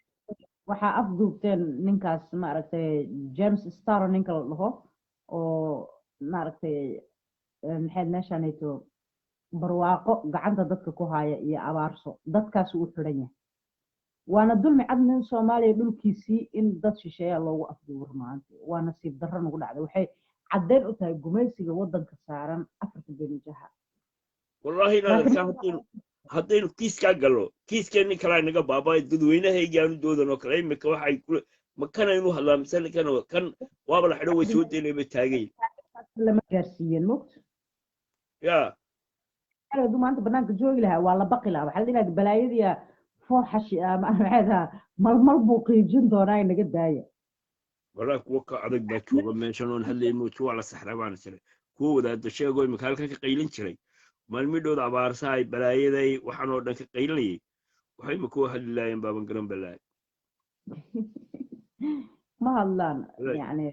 waxaa afduubteen ninkaas maaragtay James Star ninka la dhaho oo maaragtay maxay meeshaanayto barwaaqo gacanta dadka ku haya iyo abaarso dadkaas uu xiran yahay waana dulmi cad nin Soomaaliya dhulkiisii in dad shisheeya loogu afduubo maanta waa nasiib darro nagu dhacday waxay caddeyn u tahay gumaysiga waddanka saaran Afrika Barijaha wallahi inaan haddaynu kiiskaa gallo kiiskeenni kalaa naga baaba'ay dadweynahaygaanu doodan oo kale imika waxay ma kanaynu hadlaa misale kan waaba la xidho way soo deynayba taagayn lama gaarsiiyeen moogta yaa du maanta banaanka joogi lahaa waa la baqi lahaa waxaa la dhigaa balaayadiya fooxashi maxayda malmal buu qiijin doonaa inaga daaya walaa kuwa ka adag baa jooga meeshan oon hadlay mooto waa la saxraa baan jiray kuwa wadaada sheego imika halkan ka qaylin jiray maalmidhooda abaarsa ay balaayaday waxaan oo dhan ka qaylinayay waxay imika u hadli laayeen baaban garan balaay ma hadlaan yani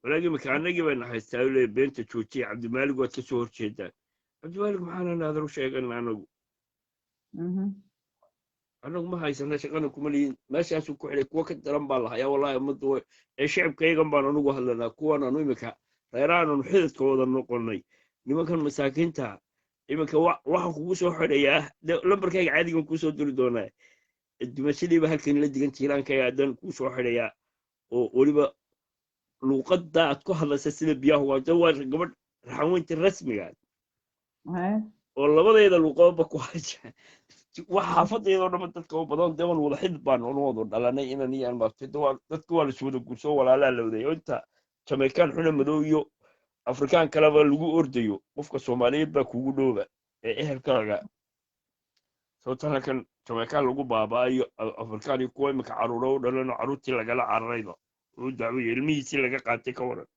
walaagi imika annagii bayna haystaa le beenta joojiya cabdimaalig waad ka soo horjeedaan cabdimaalig maxaana naadar u sheegan anagu annagu ma haysana shaqana kuma lihin meeshaasuu ku xidhay kuwa ka daran baa lahayaa wallahi ummadda ee shicibkaygan baan anugu hadlanaa kuwan anu imika reeraananu xidadka wada noqonnay nimankan masaakiinta iminka waxaan kugu soo xidhayaa lambarkayga caadigan kuu soo diri doonaa dimashadiiba halkan la digan jiilaankayga adan kuu soo xidhayaa oo weliba luuqadda aad ku hadlaysa sida biyaha waa gabadh raxanweynta rasmiga oo labadeeda luuqadba ku haja wax xaafadeedoo dhamma dadka u badan dewan wada xid baan unu wada dhalanay inan iyo anmaartay dadka waa lasu wada gursoo walaalaa la wadayo inta jamaikaan xuna madow iyo afrikaan kaleba lagu ordayo qofka soomaaliyeed baa kugu dhooba ee ehelkaaga sababtan halkan jamaikaan lagu baaba'ayo afrikaan iyo kuwa imika caruuro u dhalano caruurtii lagala cararayba uu dacwaya ilmihiisii laga qaatay ka waran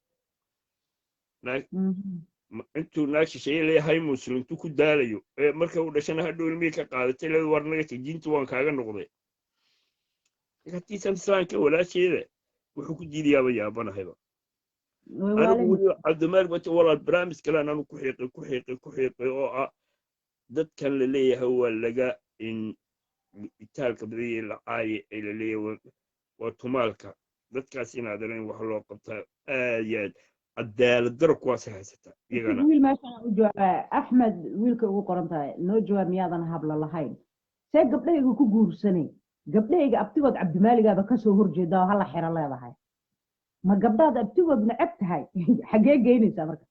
intuu naag shisheeye leeyahay muslimtu ku daalayo ee marka uu dhashana hadhow ilmihii ka qaadatay leed war naga tag diintu waan kaaga noqday hatiisan islaamka walaasheeda wuxuu ku diidayaaba yaabanahayba anigu weliba cabdimaalik bata walaal barnaamij kale anaanu ku xiiqay oo ah dadkan la leeyahay waa laga itaalka badaya lacaaye ee la leeyahay waa tumaalka dadkaas inaad in wax loo qabtaa aad iyo aad cadaalad daro kuwaas haysata iyagana wiil meeshaan u jooga axmed wiilka ugu qoran tahay noo jawaab miyaadan habla lahayn see gabdhahayga ku guursanay gabdhahayga abtigood cabdimaaligaaba kasoo horjeeda oo hala xiro leedahay ma gabdhaad abtigood necab tahay xaggee geynaysaa marka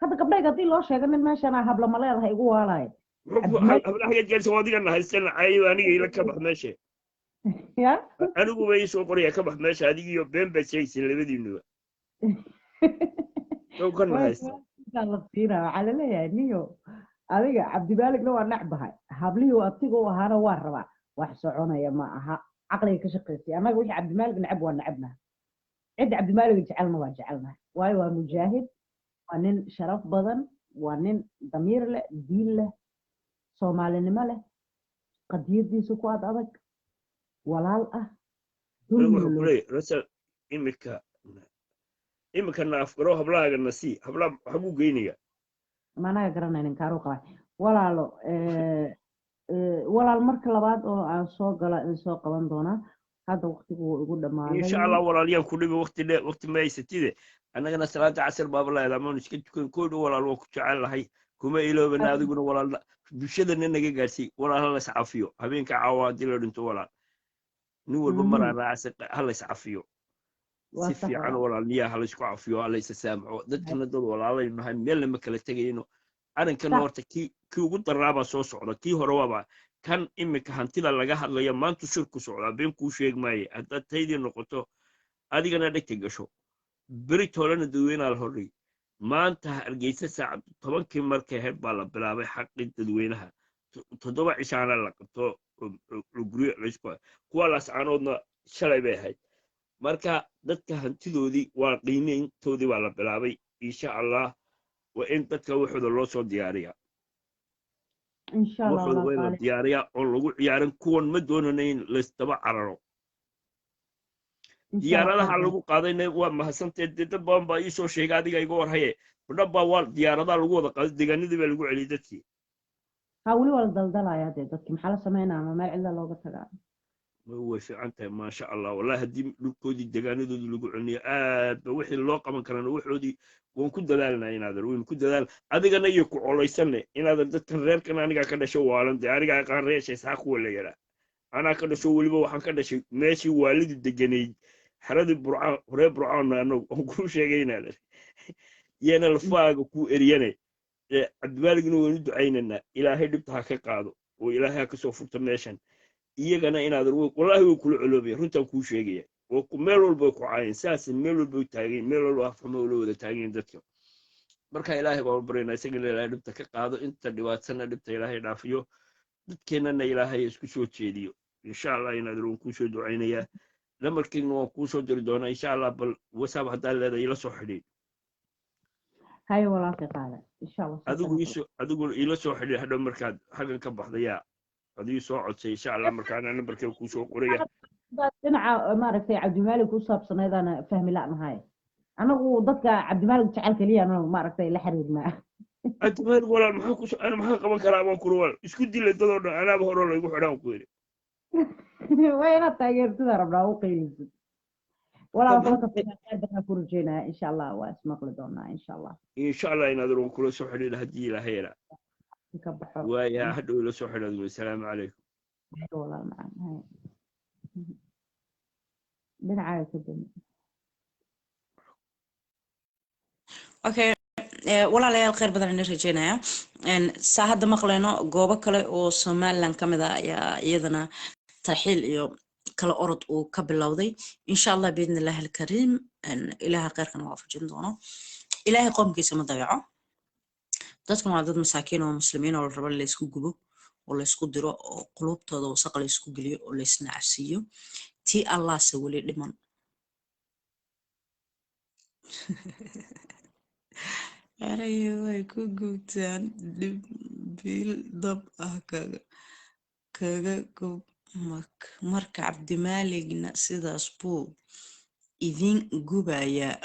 hadda gabdhayga haddii loo sheega nin meeshaan habla ma leedahay igu waalaaya hablahageed gaarsa adigana haystan caayo aniga ila ka bax meesha ya anigu bay soo qoraya ka bax meesha adigiyo been baad sheegaysin labadiinuba soo kan haysta waxaa la leeyahay niyo adiga cabdimaaligna waa necbahay hablihii abtiga u ahaana waa rabaa wax soconaya ma aha caqliga ka shaqaysay annaga wixii cabdimaalig necab waa necabnaha cidda cabdimaaliga jecelna waa jecelnaha waayo waa mujaahid waa nin sharaf badan waa nin damiir leh diin leh soomaalinimo leh qadiyadiisa ku ad adag walaal ah rasal imika naafgaro hablahaaga nasii hablaha waxbuu geynaya managa garanaynin kaaruu qaba walaalo walaal marka labaad oo aan soo gala in soo qaban doonaa hadda waqtigu wuu igu dhammaaday insha allah walaalyaan ku dhibi waqti ma haysatide annagana salaada casir baaba lahayd amaan iska tukan koodho walaal waa ku jecel lahay kuma iloobana adiguna walaal bulshadana naga gaarsiy walaal hala iscafiyo habeenka caawa haddii la dhinto walaal nin walba maraa raacasa hala iscafiyo si fiican walaalniyaa hala isku cafiyo hala isa saamaxo dadkana dad walaalaynu nahay meel lama kala tegayno arrinkan horta kii ugu daraabaa soo socda kii hore waaba kan imika hantida laga hadlayo maanta shirku socdaa been kuu sheeg maaye haddaad taydii noqoto adigana dhegta gasho beri toolana dadweynaa la hordhig maanta hargeysa saacad 10kii markay ahayd baa la bilaabay xaqii dadweynaha 7 cishaana la qabto guryo laysku kuwa laascaanoodna shalay bay ahayd marka dadka hantidoodii waa qiimeyntoodii baa la bilaabay insha allah waa in dadka waxooda loo soo diyaariyaa waxooda waa in la diyaariyaa oo lagu ciyaarin kuwan ma doonana in laysdaba cararo إن شاء الله diyaaradaha خير lagu qaadayna waa mahadsantahay dad badan baa ii soo sheegay adiga iga warhaye dhanbaa waa diyaaradaha lagu wada qaaday deegaanadii baa lagu celiyay dadkii هاولي ولا دلدلة يا دي دكتي محل سمينا ما إلا لو قتها way fiican tahay maasha allah wallahi haddii dhulkoodii deegaanadoodii lagu celiniyo aad ba wixii loo qaban karana waxoodii waan ku dadaalnaa inaadan weyn ku dadaal adigana iyo ku colaysanne inaadan dadkan reerkan anigaa ka dhasho waalan dee aniga aqaan reesha isxaaq kuwa la yaraa anaa ka dhasho weliba waxaan ka dhashay meeshii waalidii deganayd xeradii burcaan horee burcaanna annagu aan kuu sheegay inaadan yana lafaaga kuu eriyane cabdimaaligna waynu ducaynaynaa ilaahay dhibta ha ka qaado oo ilaahay ha kasoo furto meeshan iyagana inaadan wallaahi way kula coloobaya runtaan kuu sheegaya oo meel walba way ku caayeen saas meel walba u taageen meel walba afxumo ula wada taageen dadka marka ilaahay baan barayna isagana ilaahay dhibta ka qaado inta dhibaatana dhibta ilaahay dhaafiyo dadkeennana ilaahay isku soo jeediyo insha allah inaadan waan kuu soo ducaynayaa lamarkiina waan kuu soo diri doonaa insha allah bal whatsapp haddaa leedahay ila soo xidhiid هاي ولا في قاعدة إن شاء الله adigu ila soo xidhiid hadhow markaad xaggan ka baxdayaa adii soo codsay insha allah markaana nambarkee kuu soo qoraya dhinaca maaragtay cabdimaalig ku saabsanayd ana fahmi la'nahay anagu dadka cabdimaalig jecel kaliya anagu maaragtay la xiriirnaa cabdimaalig walaal maxaan qaban karaa baan kuri walaal isku dilay dadoo dhan anaaba hore laygu xidhaan ku yidhi waa inaad taageertida rabnaa u qaylisid walaa kala kafeeyaa ku rajeynaa insha allah waa ismaqli doonaa insha allah insha allah inaad roon kula soo xidhiidha haddii ilaahay yaraa ka baxo waaya hadhow ila soo xidhaad wey asalaamu calaykum walaa macaan dhinacaaga ka dami okay walaalayaal khayr badan inay rajeynaya saa hadda maqleyno goobo kale oo somaliland ka mid ah ayaa iyadana tarxiil iyo kala orod uu ka bilowday insha allah biidni illaahi alkariim ilaaha khayrkana waafajin doono ilaahay qoomkiisa ma dayaco dadkan waa dad masaakiin oo muslimiin oo la rabo laysku gubo oo laysku diro oo qulubtooda wasaq laysku geliyo oo laysnacsiiyo tii allahse weli dhiman erayo way ku gubtaan bil dab ah kaga gub marka cabdimaaligna sidaas buu idin gubayaa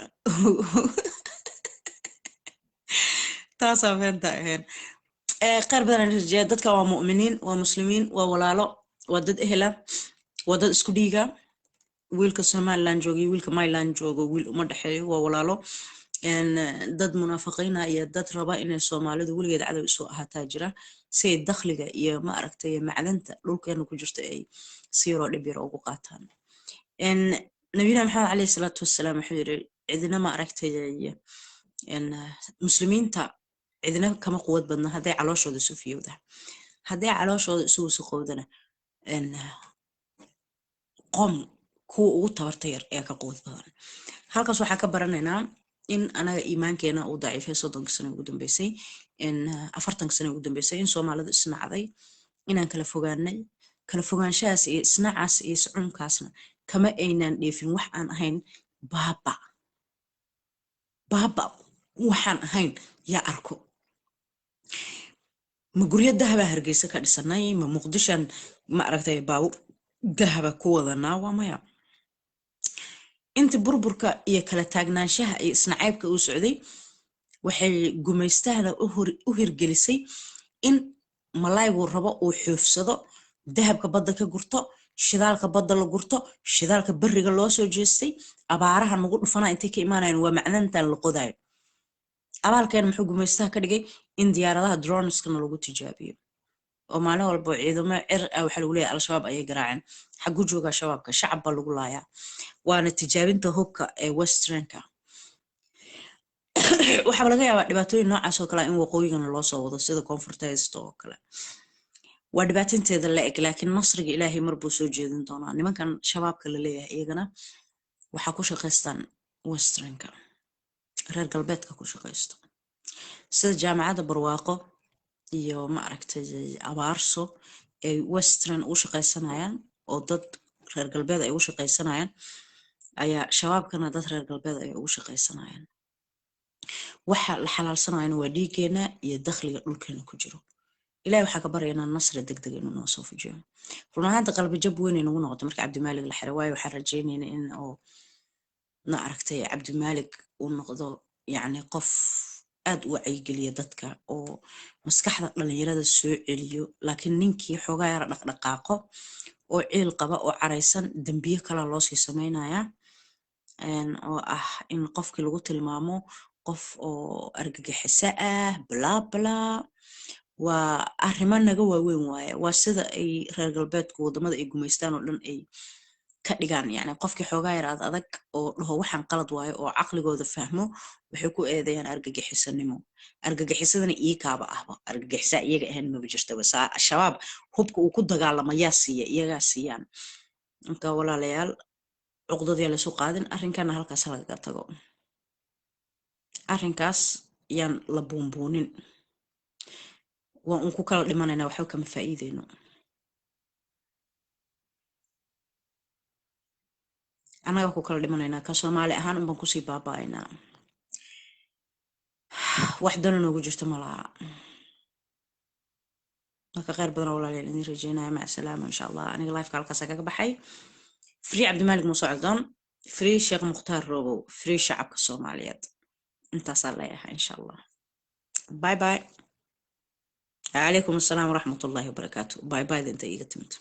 taasaa feenta ahayn khayr badan rajeeya dadka waa mu'miniin waa muslimiin waa walaalo waa dad ehela waa dad isku dhiiga wiilka somaliland jooga iyo wiilka myland joogo wiil uma dhexeeyo waa walaalo dad munaafiqiina iyo dad raba inay soomaalidu weligeed cadow isu ahaataa jira si ay dakhliga iyo ma aragtay macdanta dhulkeena ku jirta ay si yaroo dhib yar ugu qaataan nabiyina maxamed calayhi salaatu wassalaam wuxuu yidhi cidina ma aragtay muslimiinta cidina kama quwad badna hadday calooshooda isu fiyowda hadday calooshooda isugu suqowdana qoom kuwa ugu tabarta yar ayaa ka quwad badan halkaas waxaa ka baranaynaa in anaga iimaankeena uu daciifay 30 sano ugu dambeysay 40 sano ugu dambeysay in Soomaalidu isnacday inaan kala fogaanay kala fogaanshahaas iyo isnacaas iyo iscunkaasna kama aynaan dheefin wax aan ahayn baaba waxaan ahayn yaa arko ma guryo dahaba Hargeysa ka dhisanay ma Muqdishan ma aragtay baabu dahaba ku wadanaa waa maya inta burburka iyo kala taagnaanshaha iyo isnacaybka uu socday waxay gumaystahada u hirgelisay in malaygu rabo uu xoofsado dahabka badda ka gurto shidaalka badda la gurto shidaalka bariga loo soo jeestay abaaraha nagu dhufana intay ka imaanayaan waa macdantan la qodayo abaalkeen muxuu gumaystaha ka dhigay in diyaaradaha drones-kana lagu tijaabiyo oo maalin walba ciidamo cir ah waxa lagu leeyahay al-shabaab ayay garaaceen xagu jooga shabaabka shacabka lagu laayaa waana tijaabinta hubka ee westernka waxaa laga yaabaa dhibaatooyin noocaas oo kale in waqooyigana loo soo wado sida koonfurta haysto oo kale waa dhibaatinteeda la eg laakiin nasriga ilaahay marbuu soo jeedin doonaa nimankan shabaabka la leeyahay iyagana waxaa ku shaqaystaan westernka reer galbeedka ku shaqaysto sida jaamacadda barwaaqo iyo ma aragtay abaarso ay western u shaqaysanayaan oo dad reer galbeed ay u shaqaysanayaan ayaa shabaabkana dad reer galbeed ay ugu shaqaysanayaan waxa la xalaalsanayaan waa dhiigeena iyo dakhliga dhulkeena ku jiro ilaahay waxaa ka baryaynaa nasri degdeg inuu noo soo fujiyo run ahaanta qalbi jab weyn inagu noqoto marka cabdimaalig la xiray waayo waxaan rajaynaynaa in oo na aragtay cabdimaalig uu noqdo yacni qof aad u wacyigeliya dadka oo maskaxda dhalinyarada soo celiyo laakiin ninkii xoogaa yara dhaqdhaqaaqo oo ciil qaba oo caraysan dembiyo kala loo sii samaynayaa oo ah in qofkii lagu tilmaamo qof oo argagixiso ah bla bla waa arrimo naga waaweyn waaye waa sida ay reer galbeedku wadamada ay gumaystaan oo dhan ay ka dhigaan yani qofkii xoogaa yar adag oo dhaho waxaan qalad waayo oo caqligooda fahmo waxay ku eedeeyaan argagixisanimo argagixisadana iikaaba ahba argagixisa iyaga ahayn maba jirtaba shabaab hubka uu ku dagaalamo yaa siiya iyagaa siiyaan marka walaalayaal cuqdadii laysu qaadin arrinkana halkaas lagaga tago arrinkaas yaan la buunbuunin waan un ku kala dhimanaynaa waxba kama faa'iideyno annaga ku kala dhimanaynaa ka soomaali ahaan unbaan kusii baaba'aynaa wax dana noogu jirto malaha marka khayr badan oo walaalayaal idin rajeynaya maca salaama insha allah aniga lifeka halkaasa kaga baxay free cabdimaalig muuse codon free sheekh mukhtaar robow free shacabka soomaaliyeed intaasaa leeyahay insha allah باي باي عليكم السلام ورحمة الله وبركاته باي باي انت ايجا تمت